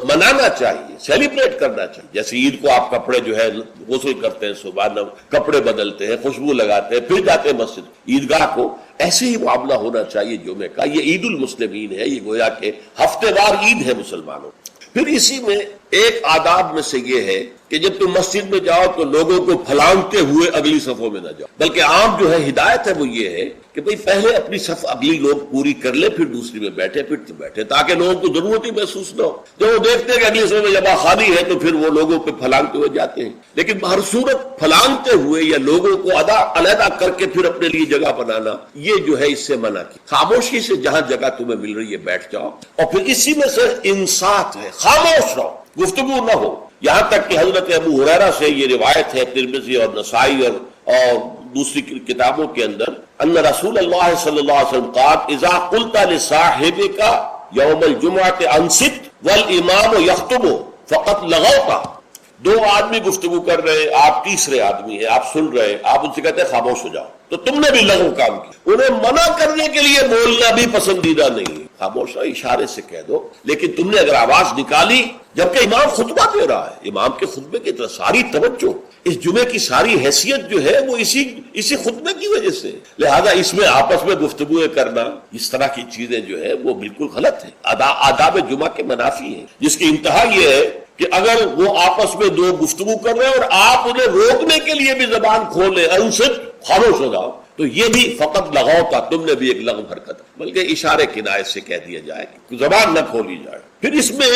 منانا چاہیے، سیلیبریٹ کرنا چاہیے. جیسے عید کو آپ کپڑے جو ہے غسل کرتے ہیں، صبح کپڑے بدلتے ہیں، خوشبو لگاتے ہیں، پھر جاتے ہیں مسجد عیدگاہ کو، ایسے ہی معاملہ ہونا چاہیے جمعے کا. یہ عید المسلمین ہے، یہ گویا کہ ہفتے وار عید ہے مسلمانوں. پھر اسی میں ایک آداب میں سے یہ ہے کہ جب تم مسجد میں جاؤ تو لوگوں کو پھلانگتے ہوئے اگلی صفوں میں نہ جاؤ، بلکہ عام جو ہے ہدایت ہے وہ یہ ہے کہ بھئی پہلے اپنی صف اگلی لوگ پوری کر لے، پھر دوسری میں بیٹھے، پھر تو بیٹھے، تاکہ لوگوں کو ضرورت ہی محسوس نہ ہو. جب وہ دیکھتے ہیں کہ اگلی صف میں جگہ خالی ہے تو پھر وہ لوگوں پہ پھلانگتے ہوئے جاتے ہیں. لیکن ہر صورت پھلانگتے ہوئے یا لوگوں کو علیحدہ کر کے پھر اپنے لیے جگہ بنانا، یہ جو ہے اس سے منع کی. خاموشی سے جہاں جگہ تمہیں مل رہی ہے بیٹھ جاؤ. اور پھر اسی میں سے انصات ہے، خاموش رہو، گفتگو نہ ہو. یہاں تک کہ حضرت ابو ہریرہ سے یہ روایت ہے ترمذی اور نسائی اور دوسری کتابوں کے اندر، ان رسول اللہ صلی اللہ علیہ وسلم قال اذا قلت لصاحبك یوم الجمعۃ انصت والامام یخطب فقط لغوت. دو آدمی گفتگو کر رہے، آپ تیسرے آدمی ہیں، آپ سن رہے، آپ ان سے کہتے ہیں خاموش ہو جاؤ، تو تم نے بھی لغو کام کیا. انہیں منع کرنے کے لیے بولنا بھی پسندیدہ نہیں ہے، خاموش رہو، اشارے سے کہہ دو. لیکن تم نے اگر آواز نکالی جبکہ امام خطبہ دے رہا ہے، امام کے خطبے کی طرف ساری توجہ، اس جمعے کی ساری حیثیت جو ہے وہ اسی خطبے کی وجہ سے، لہذا اس میں آپس میں گفتگو کرنا، اس طرح کی چیزیں جو ہے وہ بالکل غلط ہے، آداب جمعہ کے منافی ہیں. جس کی انتہا یہ ہے کہ اگر وہ آپس میں دو گفتگو کر رہے ہیں اور آپ انہیں روکنے کے لیے بھی زبان کھولیں، انصت، خاموش ہو جاؤ، تو یہ بھی فقط لغو کا، تم نے بھی ایک لغو حرکت، بلکہ اشارے کنایت سے کہہ دیا جائے کہ زبان نہ کھولی جائے. پھر اس میں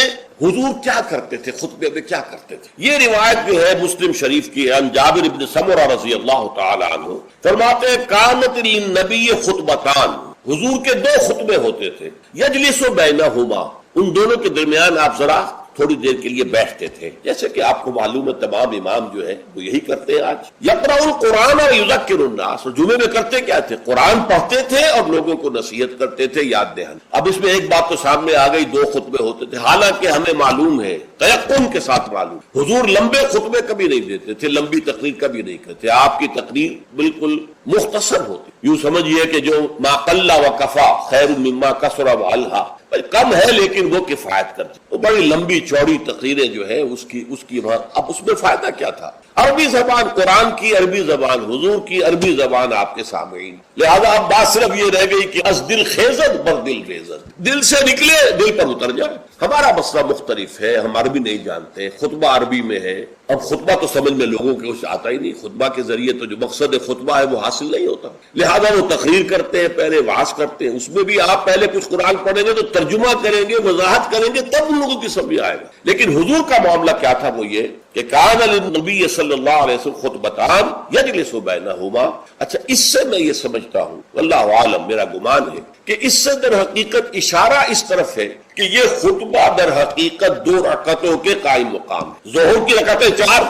حضور کیا کرتے تھے، خطبے میں کیا کرتے تھے. یہ روایت جو ہے مسلم شریف کی ہے، جابر بن سمرہ رضی اللہ تعالی عنہ فرماتے ہیں کانت للنبی خطبتان، حضور کے دو خطبے ہوتے تھے، یجلس بینہما، ان دونوں کے درمیان آپ ذرا تھوڑی دیر کے لیے بیٹھتے تھے. جیسے کہ آپ کو معلوم ہے تمام امام جو ہے وہ یہی کرتے ہیں آج. یقرأ القرآن اور یذکر الناس، جمعے میں کرتے کیا تھے، قرآن پڑھتے تھے اور لوگوں کو نصیحت کرتے تھے، یاد دہانی. اب اس میں ایک بات تو سامنے آ گئی، دو خطبے ہوتے تھے، حالانکہ ہمیں معلوم ہے، تیقن کے ساتھ معلوم، حضور لمبے خطبے کبھی نہیں دیتے تھے، لمبی تقریر کبھی نہیں کرتے. آپ کی تقریر بالکل مختصر ہوتی، یوں سمجھیے کہ جو ما قل و کفا خیر مما کثر و الہا، کم ہے لیکن وہ کفایت کرتی. وہ بڑی لمبی چوڑی تقریریں جو ہے اس کی اب اس میں فائدہ کیا تھا. عربی زبان، قرآن کی عربی زبان، حضور کی عربی زبان آپ کے سامعین، لہذا اب بات صرف یہ رہ گئی کہ از دل خیزت بر دل ریزت، دل سے نکلے دل پر اتر جائے. ہمارا مسئلہ مختلف ہے، ہم عربی نہیں جانتے، خطبہ عربی میں ہے. اب خطبہ تو سمجھ میں لوگوں کے کچھ آتا ہی نہیں، خطبہ کے ذریعے تو جو مقصد خطبہ ہے وہ حاصل نہیں ہوتا، لہذا وہ تقریر کرتے ہیں، پہلے وعظ کرتے ہیں، اس میں بھی آپ پہلے کچھ قرآن پڑھیں گے تو ترجمہ کریں گے، وضاحت کریں گے، تب ان لوگوں کی سمجھ آئے گا. لیکن حضور کا معاملہ کیا تھا، وہ یہ کہ کان للنبی صلی اللہ علیہ وسلم خطبتان یجلس بینہما. اچھا، اس سے میں یہ سمجھتا ہوں، واللہ عالم، میرا گمان ہے کہ اس سے در حقیقت اشارہ اس طرف ہے کہ یہ خطبہ در حقیقت 2 رکعتوں کے قائم مقام ہے. ظہر کی رکعتیں 4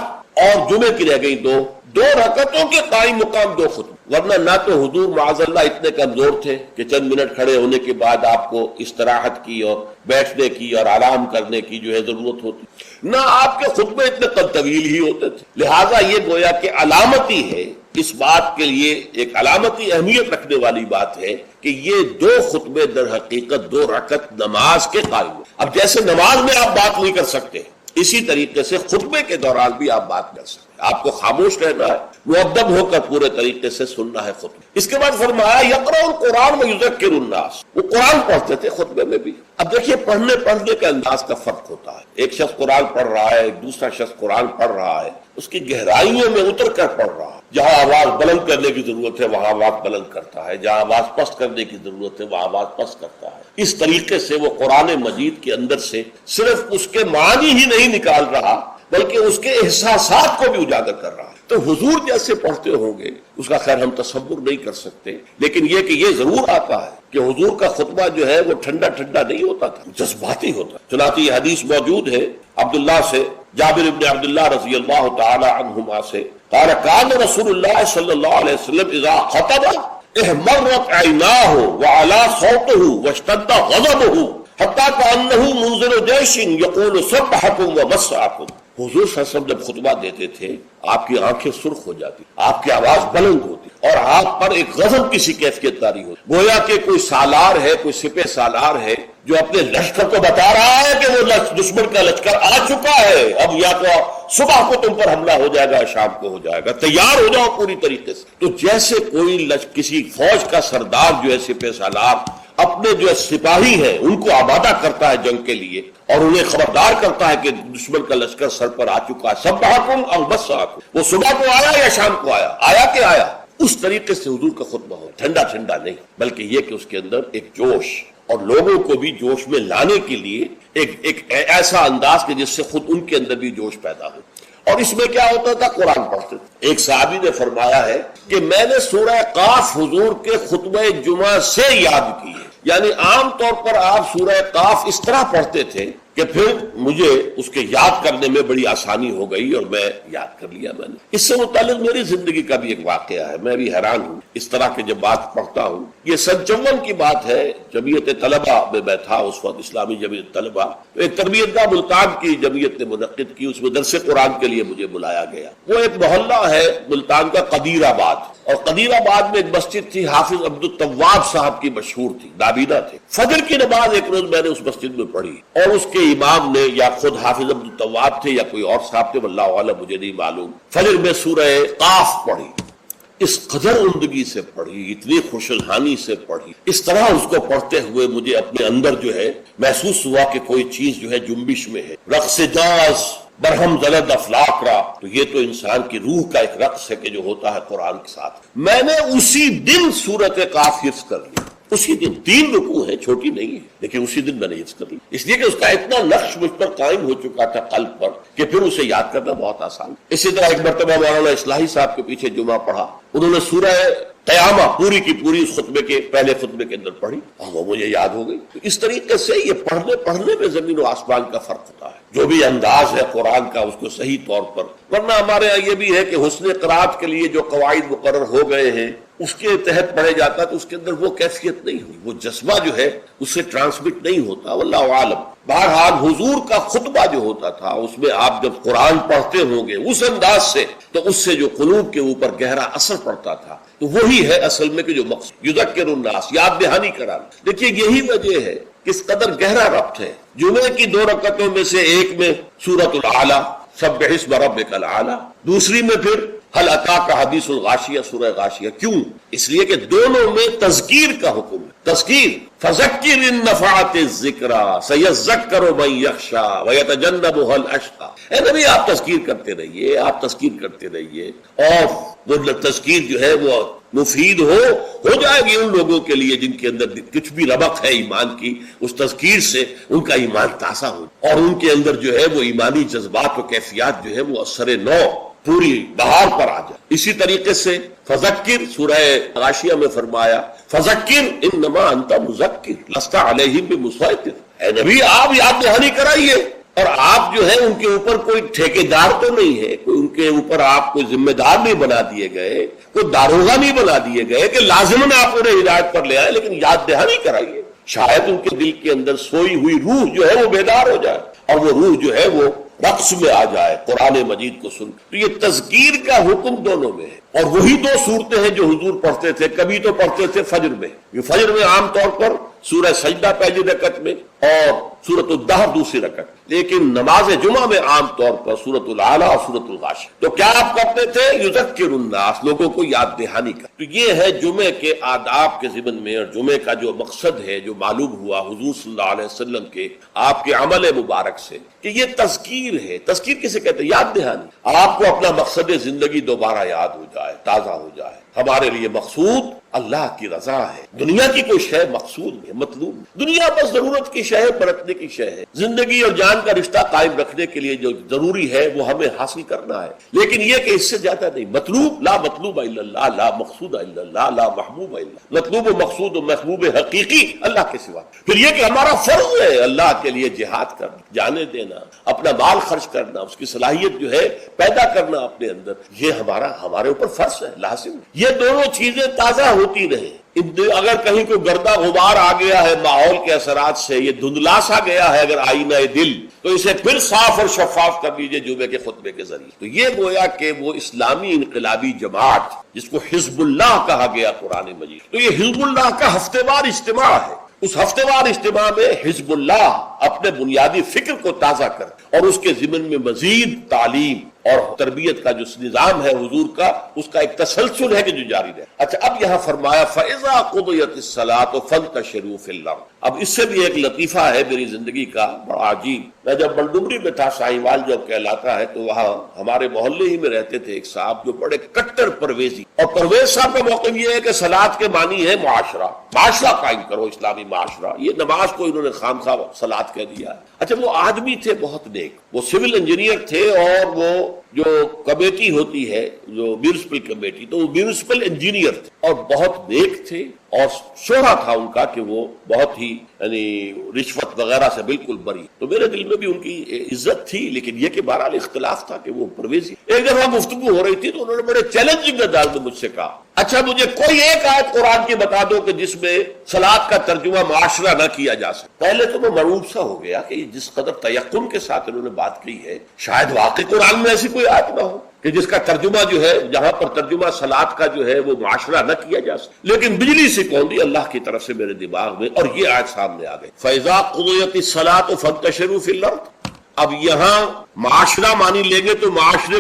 اور جمعے کی رہ گئی 2 رکعتوں کے قائم مقام 2 خطبے. ورنہ نہ تو حضور معاذ اللہ اتنے کمزور تھے کہ چند منٹ کھڑے ہونے کے بعد آپ کو استراحت کی اور بیٹھنے کی اور آرام کرنے کی جو ہے ضرورت ہوتی، نہ آپ کے خطبے اتنے طویل ہی ہوتے تھے. لہٰذا یہ گویا کہ علامت ہی ہے اس بات کے لیے ایک علامتی اہمیت رکھنے والی بات ہے کہ یہ دو خطبے در حقیقت 2 رکعت نماز کے قائم ہیں۔ اب جیسے نماز میں آپ بات نہیں کر سکتے، اسی طریقے سے خطبے کے دوران بھی آپ بات کر سکتے ہیں۔ آپ کو خاموش رہنا ہے، مؤدب ہو کر پورے طریقے سے سننا ہے خطبہ۔ اس کے بعد فرمایا یقرأ القرآن ویذکر الناس، وہ قرآن پڑھتے تھے خطبے میں بھی۔ اب دیکھیے پڑھنے کے انداز کا فرق ہوتا ہے، ایک شخص قرآن پڑھ رہا ہے، ایک دوسرا شخص قرآن پڑھ رہا ہے، اس کی گہرائیوں میں اتر کر پڑھ رہا ہے۔ جہاں آواز بلند کرنے کی ضرورت ہے وہاں آواز بلند کرتا ہے، جہاں آواز پست کرنے کی ضرورت ہے وہاں آواز پست کرتا ہے۔ اس طریقے سے وہ قرآن مجید کے اندر سے صرف اس کے معنی ہی نہیں نکال رہا بلکہ اس کے احساسات کو بھی اجاگر کر رہا ہے۔ تو حضور جیسے پڑھتے ہوں گے اس کا خیر ہم تصور نہیں کر سکتے، لیکن یہ کہ یہ ضرور آتا ہے کہ حضور کا خطبہ جو ہے وہ ٹھنڈا نہیں ہوتا تھا، جذباتی ہوتا۔ چنانچہ یہ حدیث موجود ہے عبداللہ سے، جابر ابن عبداللہ رضی اللہ تعالی عنہما سے، قال کان رسول اللہ صلی اللہ علیہ وسلم اذا خطب احمرت عیناہ وعلا صوتہ واشتد غضبہ حتی کانہ منذر جیش یقول سبحکم ومسعکم۔ حضور صلی اللہ علیہ وسلم جب خطبہ دیتے تھے آپ کی آنکھیں سرخ ہو جاتی، آپ کی آواز بلند ہوتی اور آپ پر ایک غضب کی سی کیفیت طاری ہوتی، گویا کہ کوئی سالار ہے، کوئی سپہ سالار ہے جو اپنے لشکر کو بتا رہا ہے کہ وہ دشمن کا لشکر آ چکا ہے، اب یا تو صبح کو تم پر حملہ ہو جائے گا، شام کو ہو جائے گا، تیار ہو جاؤ پوری طریقے سے۔ تو جیسے کوئی کسی فوج کا سردار جو ہے سپہ سالار اپنے جو سپاہی ہیں ان کو آبادہ کرتا ہے جنگ کے لیے اور انہیں خبردار کرتا ہے کہ دشمن کا لشکر سر پر آ چکا ہے، سبحکم او مسعکم، وہ صبح کو آیا یا شام کو آیا کہ آیا، اس طریقے سے حضور کا خطبہ ہو، ٹھنڈا نہیں بلکہ یہ کہ اس کے اندر ایک جوش اور لوگوں کو بھی جوش میں لانے کے لیے ایک ایسا انداز کہ جس سے خود ان کے اندر بھی جوش پیدا ہو۔ اور اس میں کیا ہوتا تھا، قرآن پڑھتے تھے۔ ایک صحابی نے فرمایا ہے کہ میں نے سورہ قاف حضور کے خطبہ جمعہ سے یاد کی ہے، یعنی عام طور پر آپ سورہ قاف اس طرح پڑھتے تھے کہ پھر مجھے اس کے یاد کرنے میں بڑی آسانی ہو گئی اور میں یاد کر لیا میں نے۔ اس سے متعلق میری زندگی کا بھی ایک واقعہ ہے، میں بھی حیران ہوں اس طرح کے جب بات پڑھتا ہوں۔ یہ 57 کی بات ہے، جمعیت طلبہ میں میں تھا اس وقت، اسلامی جمعیت طلبہ، ایک تربیت گاہ ملتان کی جمعیت نے منعقد کی، اس میں درس قرآن کے لیے مجھے بلایا گیا۔ وہ ایک محلہ ہے ملتان کا قدیر آباد، اور قدیر آباد میں ایک مسجد تھی حافظ عبد التواب صاحب کی، مشہور تھی، نابینا تھے۔ فجر کی نماز ایک روز میں نے اس مسجد میں پڑھی اور اس کے امام نے یا خود حافظ عبد التواب تھے یا کوئی اور صاحب تھے، واللہ اعلم مجھے نہیں معلوم، فجر میں سورہ قاف پڑھی، اس قدر عمدگی سے پڑھی، اتنی خوشالحانی سے پڑھی، اس طرح اس کو پڑھتے ہوئے مجھے اپنے اندر جو ہے محسوس ہوا کہ کوئی چیز جو ہے جنبش میں ہے۔ رقص جاز برہم زلد افلاک را، تو یہ تو انسان کی روح کا ایک رقص ہے کہ جو ہوتا ہے قرآن کے ساتھ۔ میں نے اسی دن سورۃ قاف حفظ کر لی، اسی دن 3 رکوع ہے، چھوٹی نہیں ہے، لیکن اسی دن میں نے حفظ کر لی، اس لیے کہ اس کا اتنا نقش مجھ پر قائم ہو چکا تھا قلب پر کہ پھر اسے یاد کرنا بہت آسان۔ اسی طرح ایک مرتبہ مولانا اصلاحی صاحب کے پیچھے جمعہ پڑھا، انہوں نے سورہ قیامہ پوری کی پوری اس خطبے کے پہلے خطبے کے اندر پڑھی اور وہ مجھے یاد ہو گئی۔ تو اس طریقے سے یہ پڑھنے میں زمین و آسمان کا فرق ہوتا ہے، جو بھی انداز ہے قرآن کا اس کو صحیح طور پر، ورنہ ہمارے یہاں یہ بھی ہے کہ حسن قرات کے لیے جو قواعد مقرر ہو گئے ہیں اس کے تحت پڑھے جاتا تو اس کے اندر وہ کیفیت نہیں ہوئی، وہ جذبہ جو ہے اس سے ٹرانسمٹ نہیں ہوتا، واللہ عالم۔ بہرحال حضور کا خطبہ جو ہوتا تھا اس میں آپ جب قرآن پڑھتے ہوں گے اس انداز سے تو اس سے جو قلوب کے اوپر گہرا اثر پڑتا تھا، تو وہی ہے اصل میں کہ جو مقصد یذکر الناس، یاد دہانی کرانا۔ دیکھیے یہی وجہ ہے کس قدر گہرا ربط ہے۔ جمعے کی 2 رکعتوں میں سے ایک میں سورۃ الاعلیٰ سبح اسم ربک الاعلیٰ، دوسری میں پھر هل اتاک حدیث الغاشیہ سورہ غاشیہ۔ کیوں؟ اس لیے کہ دونوں میں تذکیر کا حکم ہے، تذکیر۔ فذکر ان نفعت الذکریٰ سیذکر من یخشیٰ ویتجنبها الاشقیٰ۔ اے نبی آپ تذکیر کرتے رہیے، آپ تذکیر کرتے رہیے، اور وہ تذکیر جو ہے وہ مفید ہو جائے گی ان لوگوں کے لیے جن کے اندر کچھ بھی ربق ہے ایمان کی، اس تذکیر سے ان کا ایمان تازہ ہو اور ان کے اندر جو ہے وہ ایمانی جذبات و کیفیات جو ہے وہ اثر نو پوری بہار پر آ جائے۔ اسی طریقے سے فذکر سورہ غاشیہ میں فرمایا فذکر انما انت مذکر لست علیہم بمسیطر۔ اے نبی آپ یاد دہانی کرائیے، اور آپ جو ہے ان کے اوپر کوئی ٹھیکیدار تو نہیں ہے، کوئی ان کے اوپر آپ کوئی ذمہ دار نہیں بنا دیے گئے، کوئی داروغہ نہیں بنا دیے گئے کہ لازماً آپ انہیں ہدایت پر لے آئے، لیکن یاد دہانی کرائیے، شاید ان کے دل کے اندر سوئی ہوئی روح جو ہے وہ بیدار ہو جائے اور وہ روح جو ہے وہ رقص میں آ جائے قرآن مجید کو سن. تو یہ تذکیر کا حکم دونوں میں ہے. اور وہی دو صورتیں ہیں جو حضور پڑھتے تھے. کبھی تو پڑھتے تھے فجر میں، یہ فجر میں عام طور پر سورہ سجدہ پہلی رکعت میں اور سورۃ الدہر دوسری رکعت، لیکن نماز جمعہ میں عام طور پر سورۃ الاعلیٰ اور سورۃ الغاشیہ. تو کیا آپ کرتے تھے؟ یذکر الناس، لوگوں کو یاد دہانی کا. تو یہ ہے جمعے کے آداب کے ضمن میں، اور جمعے کا جو مقصد ہے جو معلوم ہوا حضور صلی اللہ علیہ وسلم کے آپ کے عمل مبارک سے کہ یہ تذکیر ہے. تذکیر کسے کہتے ہیں؟ یاد دہانی. آپ کو اپنا مقصد زندگی دوبارہ یاد ہو جائے، تازہ ہو جائے. ہمارے لیے مقصود اللہ کی رضا ہے. دنیا کی کوئی شے مقصود ہے، مطلوب ہے. دنیا بس ضرورت کی شے ہے، برتنے کی شے ہے. زندگی اور جان کا رشتہ قائم رکھنے کے لیے جو ضروری ہے وہ ہمیں حاصل کرنا ہے، لیکن یہ کہ اس سے زیادہ نہیں. مطلوب لا مطلوب الا اللہ، لا مقصود الا اللہ، لا محبوب الا اللہ. مطلوب و مقصود و محبوب حقیقی اللہ کے سوا. پھر یہ کہ ہمارا فرض ہے اللہ کے لیے جہاد کرنا، جانے دینا، اپنا مال خرچ کرنا، اس کی صلاحیت جو ہے پیدا کرنا اپنے اندر، یہ ہمارے اوپر فرض ہے، لازم. یہ دونوں چیزیں تازہ ہوتی رہے. اگر کہیں کوئی گردہ غبار آ گیا ہے ماحول کے اثرات سے، یہ دھندلا سا گیا ہے اگر آئینہ دل، تو اسے پھر صاف اور شفاف کر لیجئے جمعے کے خطبے کے ذریعے. تو یہ گویا کہ وہ اسلامی انقلابی جماعت جس کو حزب اللہ کہا گیا قرآن مجید، تو یہ حزب اللہ کا ہفتے وار اجتماع ہے. اس ہفتے وار اجتماع میں حزب اللہ اپنے بنیادی فکر کو تازہ کر اور اس کے ضمن میں مزید تعلیم اور تربیت کا جو نظام ہے حضور کا، اس کا ایک تسلسل ہے کہ جو جاری رہے. اچھا، اب یہاں فرمایا فَإِذَا قُضِيَتِ الصَّلَاةُ فَانتَشِرُوا فِي الْأَرْضِ. اب اس سے بھی ایک لطیفہ ہے میری زندگی کا بڑا عجیب. میں جب بلڈمری میں تھا، شاہیوال جو کہلاتا ہے، تو وہاں ہمارے محلے ہی میں رہتے تھے ایک صاحب جو بڑے کٹر پرویزی. اور پرویز صاحب کا موقف یہ ہے کہ صلاۃ کے معنی ہے معاشرہ قائم کرو، اسلامی معاشرہ. یہ نماز کو انہوں نے خامخواہ صلاۃ کہہ دیا. اچھا، وہ آدمی تھے بہت نیک، وہ سول انجینئر تھے، اور وہ جو کمیٹی ہوتی ہے جو میونسپل کمیٹی، تو وہ میونسپل انجینئر تھے اور بہت نیک تھے. اور شہرہ تھا ان کا کہ وہ بہت ہی یعنی رشوت وغیرہ سے بالکل بری. تو میرے دل میں بھی ان کی عزت تھی، لیکن یہ کہ بہرحال اختلاف تھا کہ وہ پرویزی. ایک دفعہ گفتگو ہو رہی تھی تو انہوں نے بڑے چیلنجنگ انداز میں مجھ سے کہا، اچھا مجھے کوئی ایک آیت قرآن کی بتا دو کہ جس میں صلاۃ کا ترجمہ معاشرہ نہ کیا جا سکے. پہلے تو میں مرعوب سا ہو گیا کہ جس قدر تیقن کے ساتھ انہوں نے بات کی ہے، شاید واقعی قرآن میں ایسی کوئی آیت نہ ہو کہ جس کا ترجمہ جو ہے، جہاں پر ترجمہ صلاۃ کا جو ہے وہ معاشرہ نہ کیا جا سکے. لیکن بجلی سے کون دی اللہ کی طرف سے میرے دماغ میں، اور یہ آیت سامنے آ گئی، فَإِذَا قُضِيَتِ الصَّلَاةُ فَانتَشِرُوا فِي الْأَرْضِ. اب یہاں معاشرہ مانی لیں گے تو معاشرے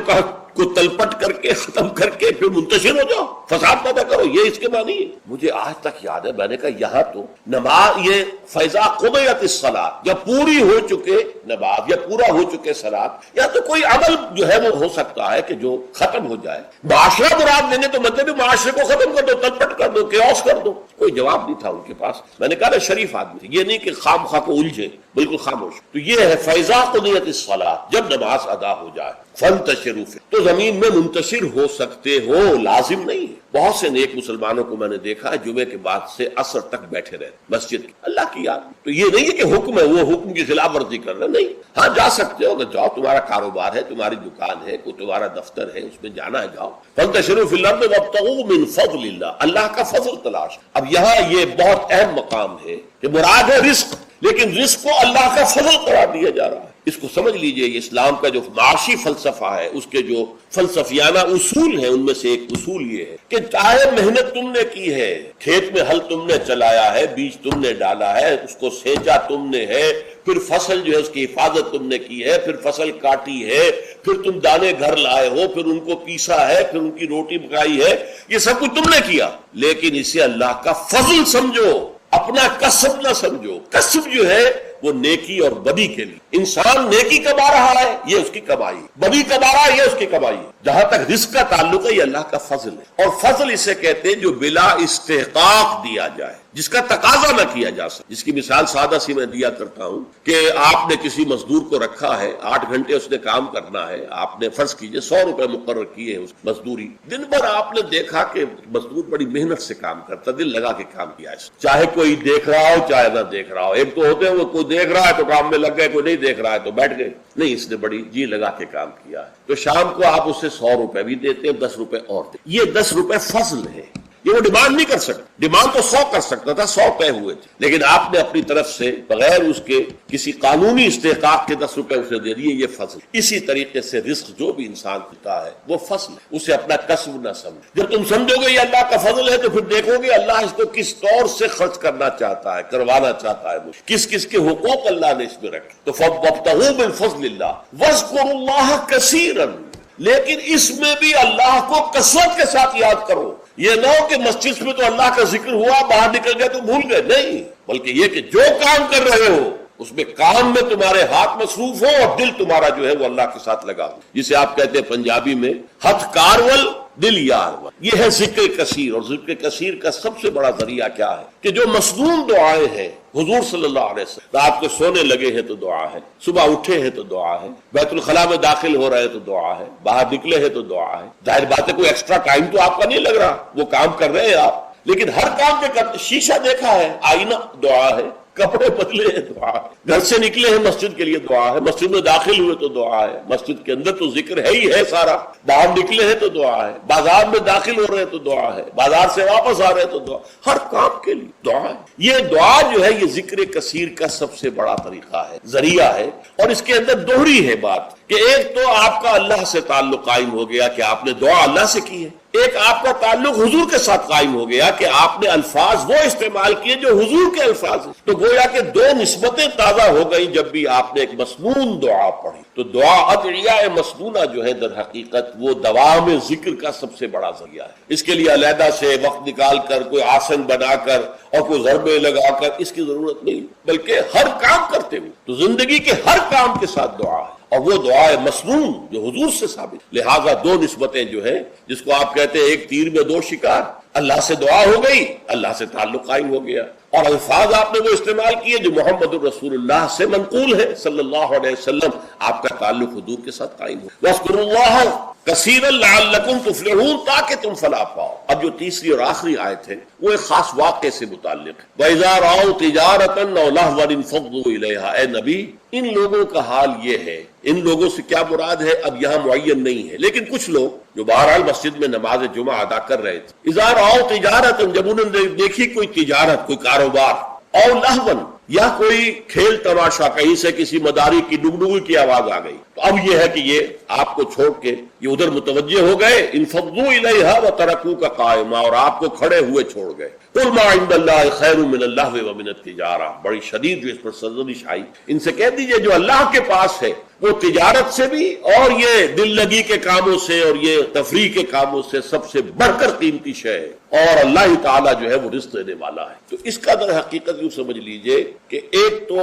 کو تلپٹ کر کے ختم کر کے پھر منتشر ہو جاؤ، فساد پیدا کرو، یہ اس کے معنی ہے. مجھے آج تک یاد ہے، میں نے کہا یہاں تو نماز، یہ فَإِذَا قُضِيَتِ الصَّلَاةُ، جب پوری ہو چکے نماز یا پورا ہو چکے صلاۃ، یا تو کوئی عمل جو ہے وہ ہو سکتا ہے کہ جو ختم ہو جائے. معاشرہ مراد لیں گے تو مطلب معاشرے کو ختم کر دو، تلپٹ کر دو، کیوس کر دو. کوئی جواب نہیں تھا ان کے پاس. میں نے کہا شریف آدمی تھے، یہ نہیں کہ خام خواہ کو الجھے، بالکل خاموش. تو یہ ہے فَإِذَا قُضِيَتِ الصَّلَاةُ، جب نماز ادا ہو جائے، فَانتَشِرُوا فِي، تو زمین میں منتشر ہو سکتے ہو، لازم نہیں ہے. بہت سے نیک مسلمانوں کو میں نے دیکھا ہے جمعے کے بعد سے عصر تک بیٹھے رہے مسجد کی، اللہ کی یاد. تو یہ نہیں ہے کہ حکم ہے، وہ حکم کی خلاف ورزی کر رہے، نہیں. ہاں جا سکتے ہو، کہ جاؤ، تمہارا کاروبار ہے، تمہاری دکان ہے، کوئی تمہارا دفتر ہے، اس میں جانا ہے، جاؤ. فَانتَشِرُوا فِي الْأَرْضِ وَابْتَغُوا مِنْ فَضْلِ اللَّهِ، اللہ کا فضل تلاش. اب یہاں یہ بہت اہم مقام ہے کہ مراد ہے رزق، لیکن رزق کو اللہ کا فضل قرار دیا جا رہا ہے. اس کو سمجھ لیجئے، یہ اسلام کا جو معاشی فلسفہ ہے، اس کے جو فلسفیانہ اصول ہیں، ان میں سے ایک اصول یہ ہے کہ چاہے محنت تم نے کی ہے، کھیت میں ہل تم نے چلایا ہے، بیج تم نے ڈالا ہے، اس کو سینچا تم نے ہے، پھر فصل جو ہے اس کی حفاظت تم نے کی ہے، پھر فصل کاٹی ہے، پھر تم دانے گھر لائے ہو، پھر ان کو پیسا ہے، پھر ان کی روٹی پکائی ہے، یہ سب کچھ تم نے کیا، لیکن اسے اللہ کا فضل سمجھو، اپنا کسب نہ سمجھو. کسب جو ہے وہ نیکی اور بدی کے لیے. انسان نیکی کما رہا ہے، یہ اس کی کمائی، بدی کما رہا ہے، یہ اس کی کمائی. جہاں تک رزق کا تعلق ہے، یہ اللہ کا فضل ہے. اور فضل اسے کہتے ہیں جو بلا استحقاق دیا جائے، جس کا تقاضا نہ کیا جا سکے. جس کی مثال سادہ سی میں دیا کرتا ہوں کہ آپ نے کسی مزدور کو رکھا ہے، 8 گھنٹے اس نے کام کرنا ہے، آپ نے فرض کیجئے 100 روپے مقرر کیے اس مزدوری. دن بھر آپ نے دیکھا کہ مزدور بڑی محنت سے کام کرتا، دل لگا کے کام کیا ہے، چاہے کوئی دیکھ رہا ہو چاہے نہ دیکھ رہا ہو. ایک تو ہوتے ہیں وہ کوئی دیکھ رہا ہے تو کام میں لگ گئے، کوئی نہیں دیکھ رہا ہے تو بیٹھ گئے. نہیں، اس نے بڑی جی لگا کے کام کیا ہے. تو شام کو آپ اسے 100 روپے بھی دیتے ہیں، 10 روپے اور دیتے. یہ 10 روپے فضل ہے. یہ وہ ڈیمانڈ نہیں کر سکتا. ڈیمانڈ تو 100 کر سکتا تھا، 100 طے ہوئے تھے، لیکن آپ نے اپنی طرف سے بغیر اس کے کسی قانونی استحقاق کے 10 روپے اسے دے دیے، یہ فضل. اسی طریقے سے رزق جو بھی انسان دیتا ہے وہ فضل ہے، اسے اپنا کسب نہ سمجھ. جب تم سمجھو گے یہ اللہ کا فضل ہے تو پھر دیکھو گے اللہ اس کو کس طور سے خرچ کرنا چاہتا ہے، کروانا چاہتا ہے، کس کس کے حقوق اللہ نے اس میں رکھے. تو فَابْتَغُوا مِن فَضْلِ اللَّهِ وَاذْكُرُوا اللَّهَ كَثِيرًا، لیکن اس میں بھی اللہ کو کثرت کے ساتھ یاد کرو. یہ نہ ہو کہ مسجد میں تو اللہ کا ذکر ہوا، باہر نکل گئے تو بھول گئے، نہیں، بلکہ یہ کہ جو کام کر رہے ہو اس میں کام میں تمہارے ہاتھ مصروف ہو اور دل تمہارا جو ہے وہ اللہ کے ساتھ لگا ہو. جسے آپ کہتے ہیں پنجابی میں ہتھ کارول دل یار ول. یہ ہے ذکر کثیر. اور ذکر کثیر کا سب سے بڑا ذریعہ کیا ہے کہ جو مصنون دعائیں ہیں، حضور صلی اللہ علیہ وسلم رات کو سونے لگے ہیں تو دعا ہے، صبح اٹھے ہیں تو دعا ہے، بیت الخلاء میں داخل ہو رہے ہیں تو دعا ہے، باہر نکلے ہیں تو دعا ہے. ظاہر بات ہے کوئی ایکسٹرا ٹائم تو آپ کا نہیں لگ رہا، وہ کام کر رہے ہیں آپ، لیکن ہر کام کے شیشہ دیکھا ہے، آئینہ دعا ہے، کپڑے بدلے ہیں دعا ہے، گھر سے نکلے ہیں مسجد کے لیے دعا ہے، مسجد میں داخل ہوئے تو دعا ہے، مسجد کے اندر تو ذکر ہے ہی ہے سارا، باہر نکلے ہیں تو دعا ہے، بازار میں داخل ہو رہے ہیں تو دعا ہے، بازار سے واپس آ رہے ہیں تو دعا، ہر کام کے لیے دعا ہے. یہ دعا جو ہے یہ ذکر کثیر کا سب سے بڑا طریقہ ہے، ذریعہ ہے. اور اس کے اندر دوہری ہے بات کہ ایک تو آپ کا اللہ سے تعلق قائم ہو گیا کہ آپ نے دعا اللہ سے کی ہے، ایک آپ کا تعلق حضور کے ساتھ قائم ہو گیا کہ آپ نے الفاظ وہ استعمال کیے جو حضور کے الفاظ ہیں. تو گویا کہ دو نسبتیں تازہ ہو گئی جب بھی آپ نے ایک مسنون دعا پڑھی. تو دعا ادعیاء مسنونہ جو ہے در حقیقت وہ دوام ذکر کا سب سے بڑا ذریعہ ہے. اس کے لیے علیحدہ سے وقت نکال کر کوئی آسن بنا کر اور کوئی ضربے لگا کر اس کی ضرورت نہیں، بلکہ ہر کام کرتے ہوئے تو زندگی کے ہر کام کے ساتھ دعا ہے، اور وہ دعا ہے مسنون جو حضور سے ثابت. لہٰذا دو نسبتیں جو ہے جس کو آپ کہتے ہیں ایک تیر میں دو شکار، اللہ سے دعا ہو گئی، اللہ سے تعلق قائم ہو گیا، اور الفاظ آپ نے وہ استعمال کیے جو محمد الرسول اللہ سے منقول ہے صلی اللہ علیہ وسلم، آپ کا تعلق حضور کے ساتھ قائم ہو. وَاذْكُرُوا اللَّهَ كَثِيرًا لَعَلَّكُمْ تُفْلِحُونَ، تاکہ تم فلاح پاؤ. اب جو تیسری اور آخری آیت ہے وہ ایک خاص واقعے سے متعلق ہے. وَإِذَا رَأَوْا تِجَارَةً أَوْ لَهْوًا انفَضُّوا إِلَيْهَا. اے نبی ان لوگوں کا حال یہ ہے، ان لوگوں سے کیا مراد ہے اب یہاں معین نہیں ہے، لیکن کچھ لوگ جو بہرحال مسجد میں نماز جمعہ ادا کر رہے تھے، اذا رأوا تجارت، جب انہوں نے دیکھی کوئی تجارت، کوئی کاروبار، او لہون، یا کوئی کھیل تماشا، کہیں سے کسی مداری کی ڈگڈگی کی آواز آ گئی، تو اب یہ ہے کہ یہ آپ کو چھوڑ کے یہ ادھر متوجہ ہو گئے. انفضوا الیہا وترکوک قائما، اور آپ کو کھڑے ہوئے چھوڑ گئے. قل ما عند اللہ خیر من اللہو ومن التجارہ، بڑی شدید جو اس پر سرزنش آئی. ان سے کہہ دیجئے جو اللہ کے پاس ہے وہ تجارت سے بھی اور یہ دل لگی کے کاموں سے اور یہ تفریح کے کاموں سے سب سے بڑھ کر قیمتی شے ہے، اور اللہ تعالیٰ جو ہے وہ رزق دینے والا ہے. تو اس کا در حقیقت یوں سمجھ لیجئے کہ ایک تو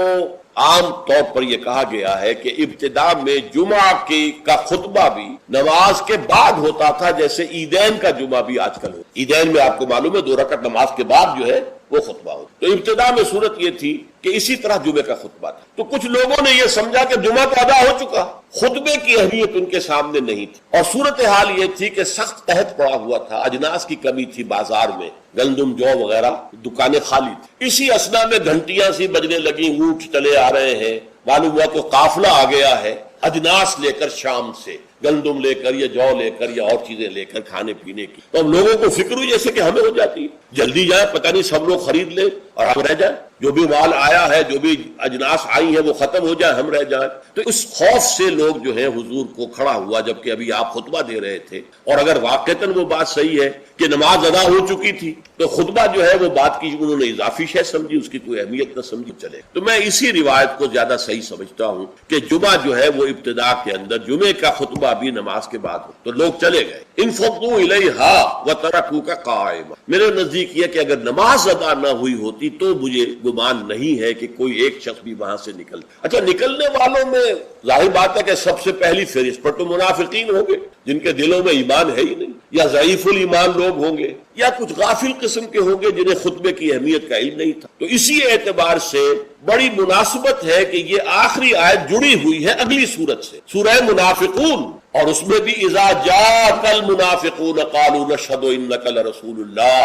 عام طور پر یہ کہا گیا ہے کہ ابتدا میں جمعہ کا خطبہ بھی نماز کے بعد ہوتا تھا، جیسے عیدین کا جمعہ بھی آج کل ہو. عیدین میں آپ کو معلوم ہے 2 رکعت نماز کے بعد جو ہے وہ خطبہ ہو. تو ابتدا میں صورت یہ تھی کہ اسی طرح جمعے کا خطبہ تھا. تو کچھ لوگوں نے یہ سمجھا کہ جمعہ تو ادا ہو چکا، خطبے کی اہمیت ان کے سامنے نہیں تھی، اور صورتحال یہ تھی کہ سخت قحط پڑا ہوا تھا، اجناس کی کمی تھی بازار میں، گندم جو وغیرہ دکانیں خالی تھی. اسی اسنا میں گھنٹیاں سی بجنے لگی، اونٹ چلے آ رہے ہیں، معلوم ہوا تو قافلہ آ گیا ہے اجناس لے کر، شام سے گندم لے کر یا جو لے کر یا اور چیزیں لے کر کھانے پینے کی. تو ہم لوگوں کو فکر ہوئی جیسے کہ ہمیں ہو جاتی ہے، جلدی جائیں، پتہ نہیں سب لوگ خرید لیں اور ہم رہ جائیں، جو بھی مال آیا ہے، جو بھی اجناس آئی ہیں وہ ختم ہو جائے، ہم رہ جائیں. تو اس خوف سے لوگ جو ہے حضور کو کھڑا ہوا جبکہ ابھی آپ خطبہ دے رہے تھے. اور اگر واقعتاً وہ بات صحیح ہے کہ نماز ادا ہو چکی تھی تو خطبہ جو ہے وہ بات کی انہوں نے اضافی شے سمجھی، اس کی کوئی اہمیت نہ سمجھی. چلے تو میں اسی روایت کو زیادہ صحیح سمجھتا ہوں کہ جمعہ جو ہے وہ ابتدا کے اندر جمعے کا خطبہ بھی نماز کے بعد ہو. تو لوگ چلے گئے. انفضوا الیہا وترکوک قائما، میرے نزدیک یہ کہ اگر نماز ادا نہ ہوئی ہوتی تو مجھے گمان نہیں ہے کہ کوئی ایک شخص بھی وہاں سے نکل. اچھا، نکلنے والوں میں ظاہر بات ہے کہ سب سے پہلی فہرست پر تو منافقین ہوں گے جن کے دلوں میں ایمان ہے ہی نہیں، یا ضعیف الایمان لوگ ہوں گے، یا کچھ غافل قسم کے ہوں گے جنہیں خطبے کی اہمیت کا علم نہیں تھا. تو اسی اعتبار سے بڑی مناسبت ہے کہ یہ آخری آیت جڑی ہوئی ہے اگلی سورت سے، سورہ منافقون، اور اس میں بھی اذا جاءک المنافقون قالوا نشهد انک لرسول اللہ.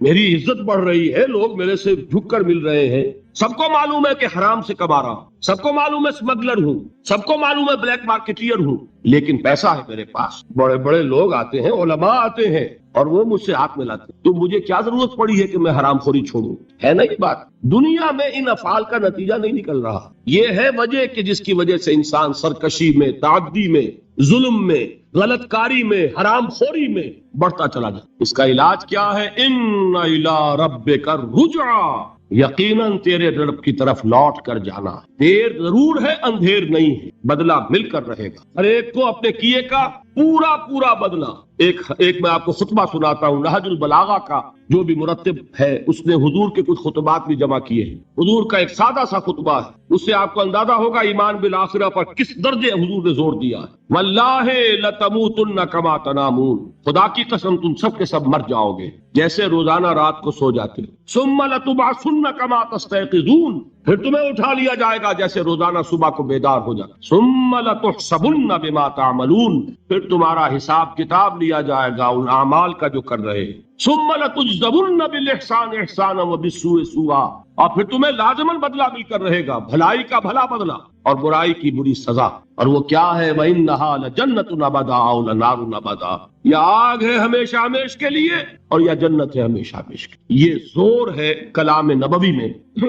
میری عزت بڑھ رہی ہے، لوگ میرے سے جھک کر مل رہے ہیں، سب کو معلوم ہے کہ حرام سے کما رہا ہوں، سب کو معلوم ہے اسمگلر ہوں، سب کو معلوم ہے بلیک مارکیٹیئر ہوں، لیکن پیسہ ہے میرے پاس، بڑے بڑے لوگ آتے ہیں، علماء آتے ہیں اور وہ مجھ سے ہاتھ ملاتے ہیں، تو مجھے کیا ضرورت پڑی ہے کہ میں حرام خوری چھوڑوں؟ ہے نا یہ بات؟ دنیا میں ان افعال کا نتیجہ نہیں نکل رہا، یہ ہے وجہ کہ جس کی وجہ سے انسان سرکشی میں، تعدی میں، ظلم میں، غلط کاری میں، حرام خوری میں بڑھتا چلا جائے۔ اس کا علاج کیا ہے؟ ان الی ربک الرجعی، یقیناً تیرے رب کی طرف لوٹ کر جانا، دیر ضرور ہے اندھیر نہیں ہے، بدلہ مل کر رہے گا، ہر ایک کو اپنے کیے کا پورا بدلہ۔ ایک میں آپ کو خطبہ سناتا ہوں، نہج البلاغہ کا جو بھی مرتب ہے اس نے حضور کے کچھ خطبات بھی جمع کیے ہیں، حضور کا ایک سادہ سا خطبہ ہے، اس سے آپ کو اندازہ ہوگا ایمان بالآخرہ پر کس درجے حضور نے زور دیا ہے۔ واللہ لتموتن کما تنامون، خدا کی قسم تم سب کے سب مر جاؤ گے جیسے روزانہ رات کو سو جاتے ہو، ثم لتبعثن کما تستيقظون، پھر تمہیں اٹھا لیا جائے گا جیسے روزانہ صبح کو بیدار ہو جاتا، ثم لتحسبن بما تعملون، پھر تمہارا حساب کتاب لیا جائے گا ان اعمال کا جو کر رہے ہیں، ثم لتجزون بالاحسان احسانا وبالسوء سوءا، اور پھر تمہیں لازماً بدلہ مل کر رہے گا، بھلائی کا بھلا بدلہ اور برائی کی بری سزا، اور وہ کیا ہے؟ وَإِنَّهَا لَجَنَّةٌ أَبَدًا أَوْ لَنَارٌ أَبَدًا، یا آگ ہے ہمیشہ ہمیش کے لیے اور یا جنت ہے ہمیشہ ہمیش کے لیے۔ یہ زور ہے کلام نبوی میں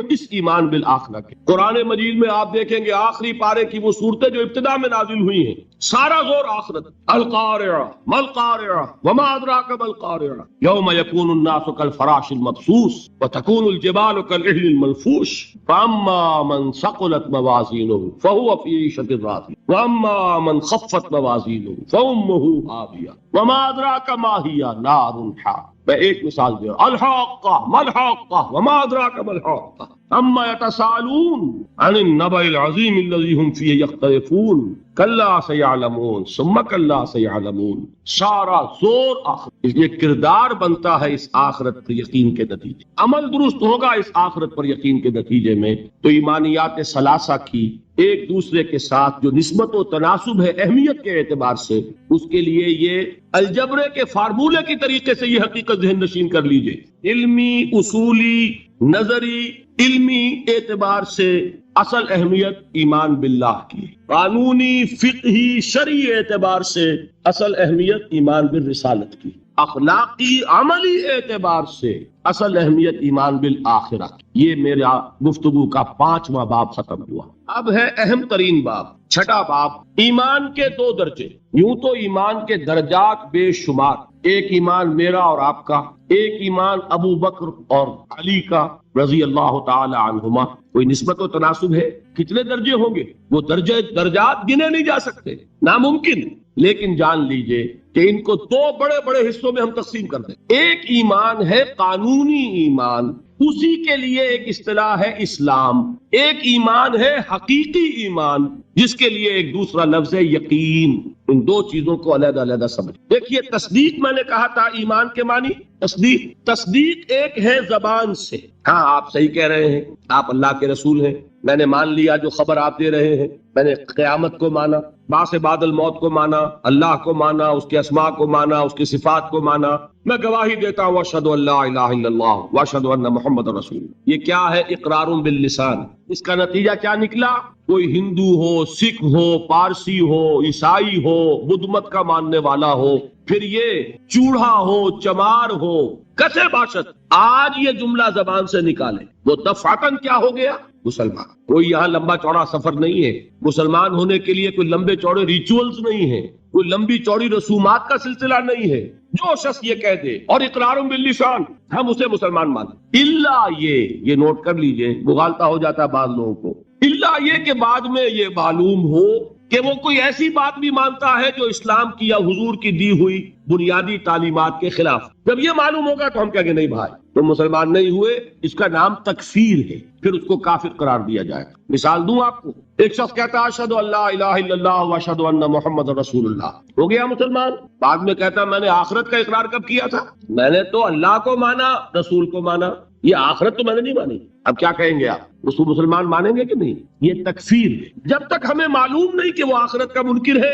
اس ایمان بالآخرہ کے۔ قرآن مجید میں آپ دیکھیں گے آخری پارے کی وہ صورتیں جو ابتدا میں نازل ہوئی ہیں، سارا زور آخرت، القارعہ ما القارعہ وما ادراک ما القارعہ یوم یکون الناس کالفراش المبثوث وتکون الجبال کالعہن المنفوش فاما من ثقلت موازینہ فهو فی عیشۃ راضیہ واما من خفت موازینہ فامہ ہاویہ وما ادراک ما ہی نار حامیہ۔ میں ایک مثال دے رہا ہوں، الحاقہ ما الحاقہ وما ادراک ما الحاقہ اما یتساءلون عن النبأ العظیم الذی هم فیہ یختلفون کلا سیعلمون ثم کلا سیعلمون۔ سارا زور آخرت، اس لیے کردار بنتا ہے اس آخرت پر یقین کے نتیجے، عمل درست ہوگا اس آخرت پر یقین کے نتیجے میں۔ تو ایمانیات ثلاثہ کی ایک دوسرے کے ساتھ جو نسبت و تناسب ہے اہمیت کے اعتبار سے، اس کے لیے یہ الجبرے کے فارمولے کی طریقے سے یہ حقیقت ذہن نشین کر لیجئے، علمی، اصولی، نظری، علمی اعتبار سے اصل اہمیت ایمان باللہ کی، قانونی، فقہی، شرعی اعتبار سے اصل اہمیت ایمان بالرسالت کی، اخلاقی، عملی اعتبار سے اصل اہمیت ایمان بالآخرہ کی۔ یہ میرا گفتگو کا 5واں باب ختم ہوا۔ اب ہے اہم ترین باب، 6واں باب، ایمان کے 2 درجے۔ یوں تو ایمان کے درجات بے شمار، ایک ایمان میرا اور آپ کا، ایک ایمان ابو بکر اور علی کا رضی اللہ تعالی عنہما، کوئی نسبت و تناسب ہے؟ کتنے درجے ہوں گے؟ وہ درجات گنے نہیں جا سکتے، ناممکن۔ لیکن جان لیجئے کہ ان کو 2 بڑے بڑے حصوں میں ہم تقسیم کر دیں۔ ایک ایمان ہے قانونی ایمان، اسی کے لیے ایک اصطلاح ہے اسلام۔ ایک ایمان ہے حقیقی ایمان، جس کے لیے ایک دوسرا لفظ ہے یقین۔ ان 2 چیزوں کو علیحدہ علیحدہ سمجھ۔ دیکھیے تصدیق، میں نے کہا تھا ایمان کے معنی تصدیق ایک ہے زبان سے، ہاں آپ صحیح کہہ رہے ہیں، آپ اللہ کے رسول ہیں، میں نے مان لیا جو خبر آپ دے رہے ہیں، میں نے قیامت کو مانا، بعث بعد الموت کو مانا، اللہ کو مانا، اس کے اسماء کو مانا، اس کی صفات کو مانا، میں گواہی دیتا ہوں اشہد ان لا الہ الا اللہ واشہد ان محمد رسول اللہ۔ یہ کیا ہے؟ اقرار باللسان۔ اس کا نتیجہ کیا نکلا؟ کوئی ہندو ہو، سکھ ہو، پارسی ہو، عیسائی ہو، بدھ مت کا ماننے والا ہو، پھر یہ چوڑا ہو، چمار ہو، کسے باشد، آج یہ جملہ زبان سے نکالے، وہ دفعتاً کیا ہو گیا؟ مسلمان۔ کوئی یہاں لمبا چوڑا سفر نہیں ہے، مسلمان ہونے کے لیے کوئی لمبے چوڑے ریچولز نہیں ہے، کوئی لمبی چوڑی رسومات کا سلسلہ نہیں ہے۔ جو شخص یہ کہہ دے اور اقرار باللسان ہم اسے مسلمان مانیں، الا یہ نوٹ کر لیجئے، مغالطہ ہو جاتا ہے بعض لوگوں کو، الا یہ کہ بعد میں یہ معلوم ہو کہ وہ کوئی ایسی بات بھی مانتا ہے جو اسلام کی یا حضور کی دی ہوئی بنیادی تعلیمات کے خلاف۔ جب یہ معلوم ہوگا تو ہم کہیں گے نہیں بھائی تو مسلمان نہیں ہوئے، اس کا نام تکفیر ہے، پھر اس کو کافر قرار دیا جائے گا۔ مثال دوں آپ کو، ایک شخص کہتا ہے اشہد ان لا الہ الا اللہ واشہد ان محمد رسول اللہ، ہو گیا مسلمان۔ بعد میں کہتا ہے میں نے آخرت کا اقرار کب کیا تھا؟ میں نے تو اللہ کو مانا، رسول کو مانا، یہ آخرت تو میں نے نہیں مانی۔ اب کیا کہیں گے آپ؟ اس کو مسلمان مانیں گے کہ نہیں؟ یہ تکفیر ہے۔ جب تک ہمیں معلوم نہیں کہ وہ آخرت کا منکر ہے،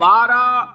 12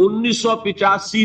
1985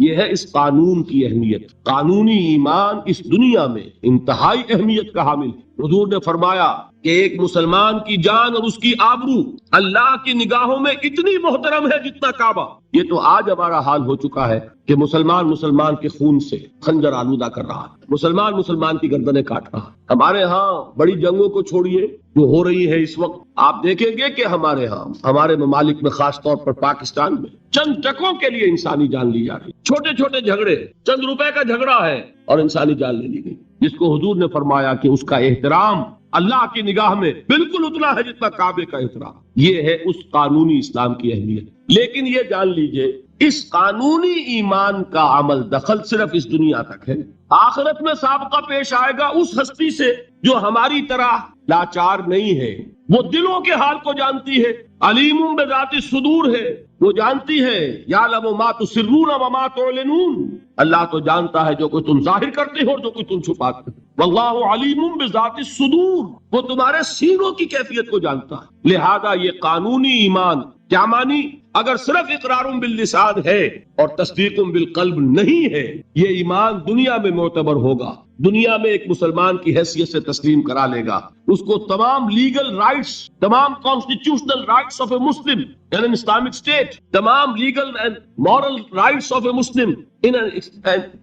یہ ہے اس قانون کی اہمیت. قانونی ایمان اس دنیا میں انتہائی اہمیت کا حامل ہے. حضور نے فرمایا کہ ایک مسلمان کی جان اور اس کی آبرو اللہ کی نگاہوں میں اتنی محترم ہے جتنا کعبہ. یہ تو آج ہمارا حال ہو چکا ہے کہ مسلمان کے خون سے خنجر آلودہ کر رہا ہے, مسلمان کی گردنیں کاٹ رہا ہے. ہمارے ہاں بڑی جنگوں کو چھوڑیے جو ہو رہی ہے اس وقت, آپ دیکھیں گے کہ ہمارے ہاں ہمارے ممالک میں خاص طور پر پاکستان میں چند ٹکوں کے لیے انسانی جان لی جا رہی. چھوٹے چھوٹے جھگڑے, چند روپے کا جھگڑا ہے اور انسانی جان لے لی گئی, جس کو حضور نے فرمایا کہ اس کا احترام اللہ کی نگاہ میں بالکل اتنا ہے جتنا کعبے کا احترام. یہ ہے اس قانونی اسلام کی اہمیت. لیکن یہ جان لیجئے اس قانونی ایمان کا عمل دخل صرف اس دنیا تک ہے. آخرت میں سابقہ پیش آئے گا اس ہستی سے جو ہماری طرح لاچار نہیں ہے, وہ دلوں کے حال کو جانتی ہے, علیم بذات الصدور ہے, وہ جانتی ہے یعلم ما تسرون وما تعلنون, اللہ تو جانتا ہے جو کوئی تم ظاہر کرتے ہو اور جو کوئی تم چھپاتے ہو. واللہ علیم بذات الصدور, وہ تمہارے سینوں کی کیفیت کو جانتا ہے. لہذا یہ قانونی ایمان کیا مانی؟ اگر صرف اقرار باللسان ہے اور تصدیق بالقلب نہیں ہے, یہ ایمان دنیا میں معتبر ہوگا, دنیا میں ایک مسلمان کی حیثیت سے تسلیم کرا لے گا, اس کو تمام لیگل رائٹس, تمام constitutional rights of a Muslim in an Islamic state, تمام legal and moral rights of a Muslim in an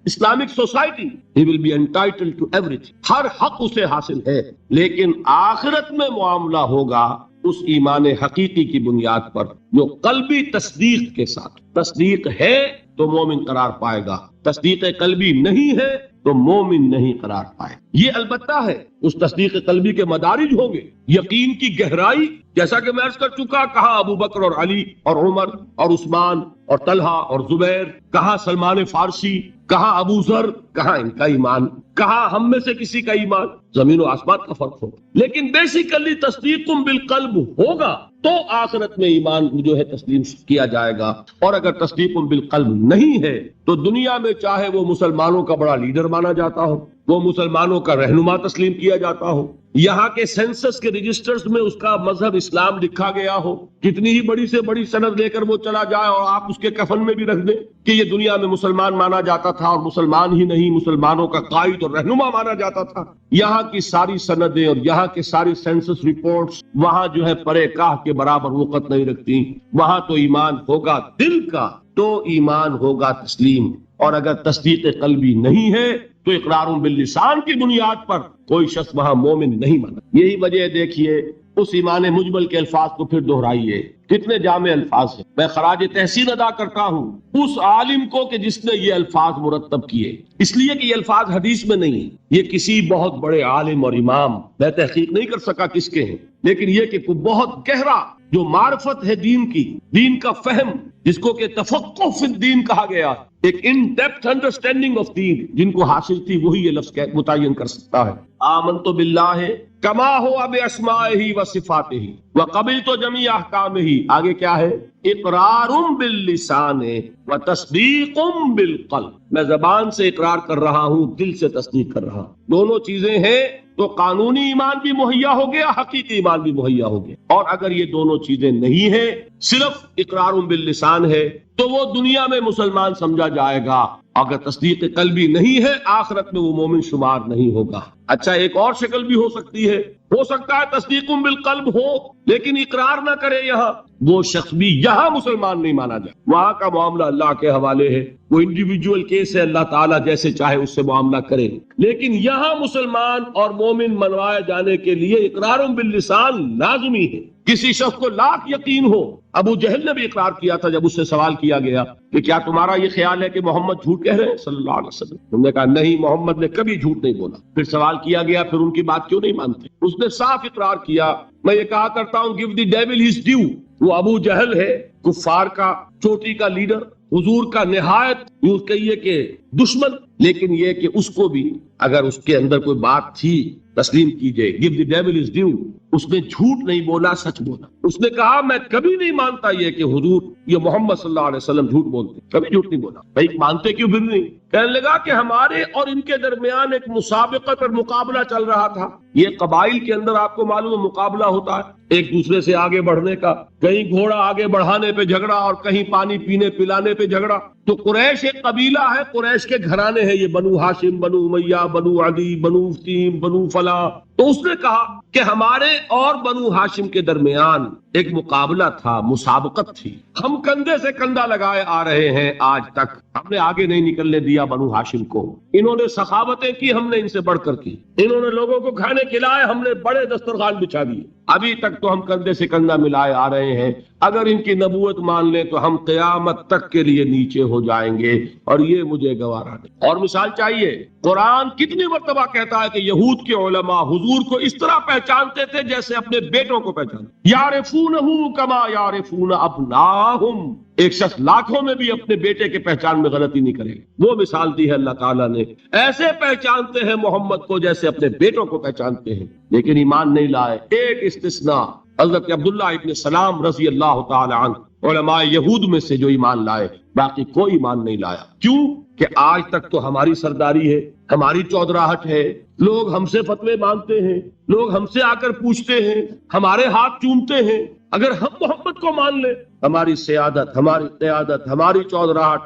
Islamic society, he will be entitled to everything. ہر حق اسے حاصل ہے. لیکن آخرت میں معاملہ ہوگا اس ایمان حقیقی کی بنیاد پر جو قلبی تصدیق کے ساتھ. تصدیق ہے تو مومن قرار پائے گا, تصدیق قلبی نہیں ہے تو مومن نہیں قرار پائے. یہ البتہ ہے اس تصدیق قلبی کے مدارج ہوں گے. یقین کی گہرائی, جیسا کہ میں عرض کر چکا, کہاں ابو بکر اور علی اور عمر اور عثمان اور طلحہ اور زبیر, کہاں سلمان فارسی, کہاں ابو ذر, کہاں ان کا ایمان, کہاں ہم میں سے کسی کا ایمان, زمین و آسمان کا فرق ہوگا. لیکن بیسیکلی تصدیق بالقلب ہوگا تو آخرت میں ایمان جو ہے تسلیم کیا جائے گا. اور اگر تصدیق بالقلب نہیں ہے تو دنیا میں چاہے وہ مسلمانوں کا بڑا لیڈر مانا جاتا ہو, وہ مسلمانوں کا رہنما تسلیم کیا جاتا ہو, یہاں کے سینسس کے رجسٹرز میں اس کا مذہب اسلام لکھا گیا ہو, کتنی ہی بڑی سے بڑی سند لے کر وہ چلا جائے اور آپ اس کے کفن میں بھی رکھ دیں کہ یہ دنیا میں مسلمان مانا جاتا تھا اور مسلمان ہی نہیں مسلمانوں کا قائد اور رہنما مانا جاتا تھا, یہاں کی ساری سندیں اور یہاں کے ساری سینسس رپورٹس وہاں جو ہے پرے کاہ کے برابر وقت نہیں رکھتی. وہاں تو ایمان ہوگا دل کا تو ایمان ہوگا تسلیم, اور اگر تصدیق قلبی نہیں ہے تو اقرار باللسان کی بنیاد پر کوئی شخص وہاں مومن نہیں مانا. یہی وجہ دیکھیے اس ایمان مجمل کے الفاظ کو پھر دہرائیے, کتنے جامع الفاظ ہیں. میں خراج تحسین ادا کرتا ہوں اس عالم کو کہ جس نے یہ الفاظ مرتب کیے, اس لیے کہ یہ الفاظ حدیث میں نہیں, یہ کسی بہت بڑے عالم اور امام, میں تحقیق نہیں کر سکا کس کے ہیں, لیکن یہ کہ بہت گہرا جو معرفت ہے دین کی, دین کا فہم, جس کو کہ تفقہ فی الدین کہا گیا, ایک ان ڈیپتھ انڈرسٹینڈنگ آف دین جن کو حاصل تھی, وہی یہ لفظ متعین کر سکتا ہے. آمنت باللہ کما ہوا باسمائہ و صفاتہ وقبلت جمیع احکامہ. آگے کیا ہے؟ اقرار باللسان و تصدیق بالقلب. میں زبان سے اقرار کر رہا ہوں, دل سے تصدیق کر رہا ہوں. دونوں چیزیں ہیں تو قانونی ایمان بھی مہیا ہو گیا, حقیقی ایمان بھی مہیا ہو گیا. اور اگر یہ دونوں چیزیں نہیں ہیں, صرف اقرار باللسان ہے, تو وہ دنیا میں مسلمان سمجھا جائے گا. اگر تصدیق قلبی نہیں ہے, آخرت میں وہ مومن شمار نہیں ہوگا. اچھا, ایک اور شکل بھی ہو سکتی ہے, ہو سکتا ہے تصدیق بالقلب ہو لیکن اقرار نہ کرے, یہاں وہ شخص بھی یہاں مسلمان نہیں مانا جائے. وہاں کا معاملہ اللہ کے حوالے ہے, وہ انڈیویجول کیس ہے, اللہ تعالیٰ جیسے چاہے اس سے معاملہ کرے. لیکن یہاں مسلمان اور مومن منوائے جانے کے لیے اقرار باللسان لازمی ہے. کسی شخص کو لاکھ یقین ہو, ابو جہل نے بھی اقرار کیا تھا جب اس سے سوال کیا گیا کہ کیا تمہارا یہ خیال ہے کہ محمد جھوٹ کہہ رہے ہیں صلی اللہ علیہ وسلم؟ انہوں نے کہا نہیں, محمد نے کبھی جھوٹ نہیں بولا. پھر سوال کیا گیا پھر ان کی بات کیوں نہیں مانتے؟ اس نے صاف اقرار کیا, میں یہ کہا کرتا ہوں give the devil his due. وہ ابو جہل ہے, کفار کا چوٹی کا لیڈر, حضور کا نہایت یوں کہیے کہ دشمن, لیکن یہ کہ اس کو بھی اگر اس کے اندر کوئی بات تھی تسلیم کیجئے. give the devil his due. اس نے جھوٹ نہیں بولا, سچ بولا. اس نے کہا میں کبھی نہیں مانتا یہ کہ حضور یہ محمد صلی اللہ علیہ وسلم جھوٹ بولتے, کبھی جھوٹ نہیں بولا. بھائی مانتے کیوں پھر نہیں؟ کہنے لگا کہ ہمارے اور ان کے درمیان ایک مسابقت اور مقابلہ چل رہا تھا. یہ قبائل کے اندر آپ کو معلوم ہے مقابلہ ہوتا ہے ایک دوسرے سے آگے بڑھنے کا, کہیں گھوڑا آگے بڑھانے پہ جھگڑا اور کہیں پانی پینے پلانے پہ جھگڑا. تو قریش ایک قبیلہ ہے، قریش کے گھرانے ہیں یہ، بنو ہاشم، بنو امیہ، بنو عدی، بنو تیم، بنو فلاں۔ تو اس نے کہا کہ ہمارے اور بنو ہاشم کے درمیان ایک مقابلہ تھا، مسابقت تھی، ہم کندھے سے کندھا لگائے آ رہے ہیں آج تک، ہم نے آگے نہیں نکلنے دیا بنو ہاشم کو، انہوں نے سخاوتیں کی، ہم نے ان سے بڑھ کر کی، انہوں نے لوگوں کو کھانے کھلائے، ہم نے بڑے دسترخوان بچھا دیے، ابھی تک تو ہم کندھے سے کندھا ملائے آ رہے ہیں، اگر ان کی نبوت مان لیں تو ہم قیامت تک کے لیے نیچے ہو جائیں گے، اور یہ مجھے گوارا نہیں۔ اور مثال چاہیے، قرآن کتنی مرتبہ کہتا ہے کہ یہود کے علماء حضور کو اس طرح پہچانتے تھے جیسے اپنے بیٹوں کو پہچانتے، یعرفونہ کما یعرفون ابناہم، ایک شخص لاکھوں میں بھی اپنے بیٹے کے پہچان میں غلطی نہیں کرے گا، وہ مثال دی ہے اللہ تعالیٰ نے، ایسے پہچانتے ہیں محمد کو جیسے اپنے بیٹوں کو پہچانتے ہیں، لیکن ایمان نہیں لائے۔ ایک استثناء، حضرت عبداللہ ابن سلام رضی اللہ تعالی عنہ علماء یہود میں سے جو ایمان لائے، باقی کوئی ایمان نہیں لایا۔ کیوں؟ کہ آج تک تو ہماری سرداری ہے، ہماری چودراہٹ ہے، لوگ ہم سے فتوے مانگتے ہیں، لوگ ہم سے آ کر پوچھتے ہیں، ہمارے ہاتھ چومتے ہیں، اگر ہم محمد کو مان لیں، ہماری سیادت، ہماری قیادت، ہماری چودراہٹ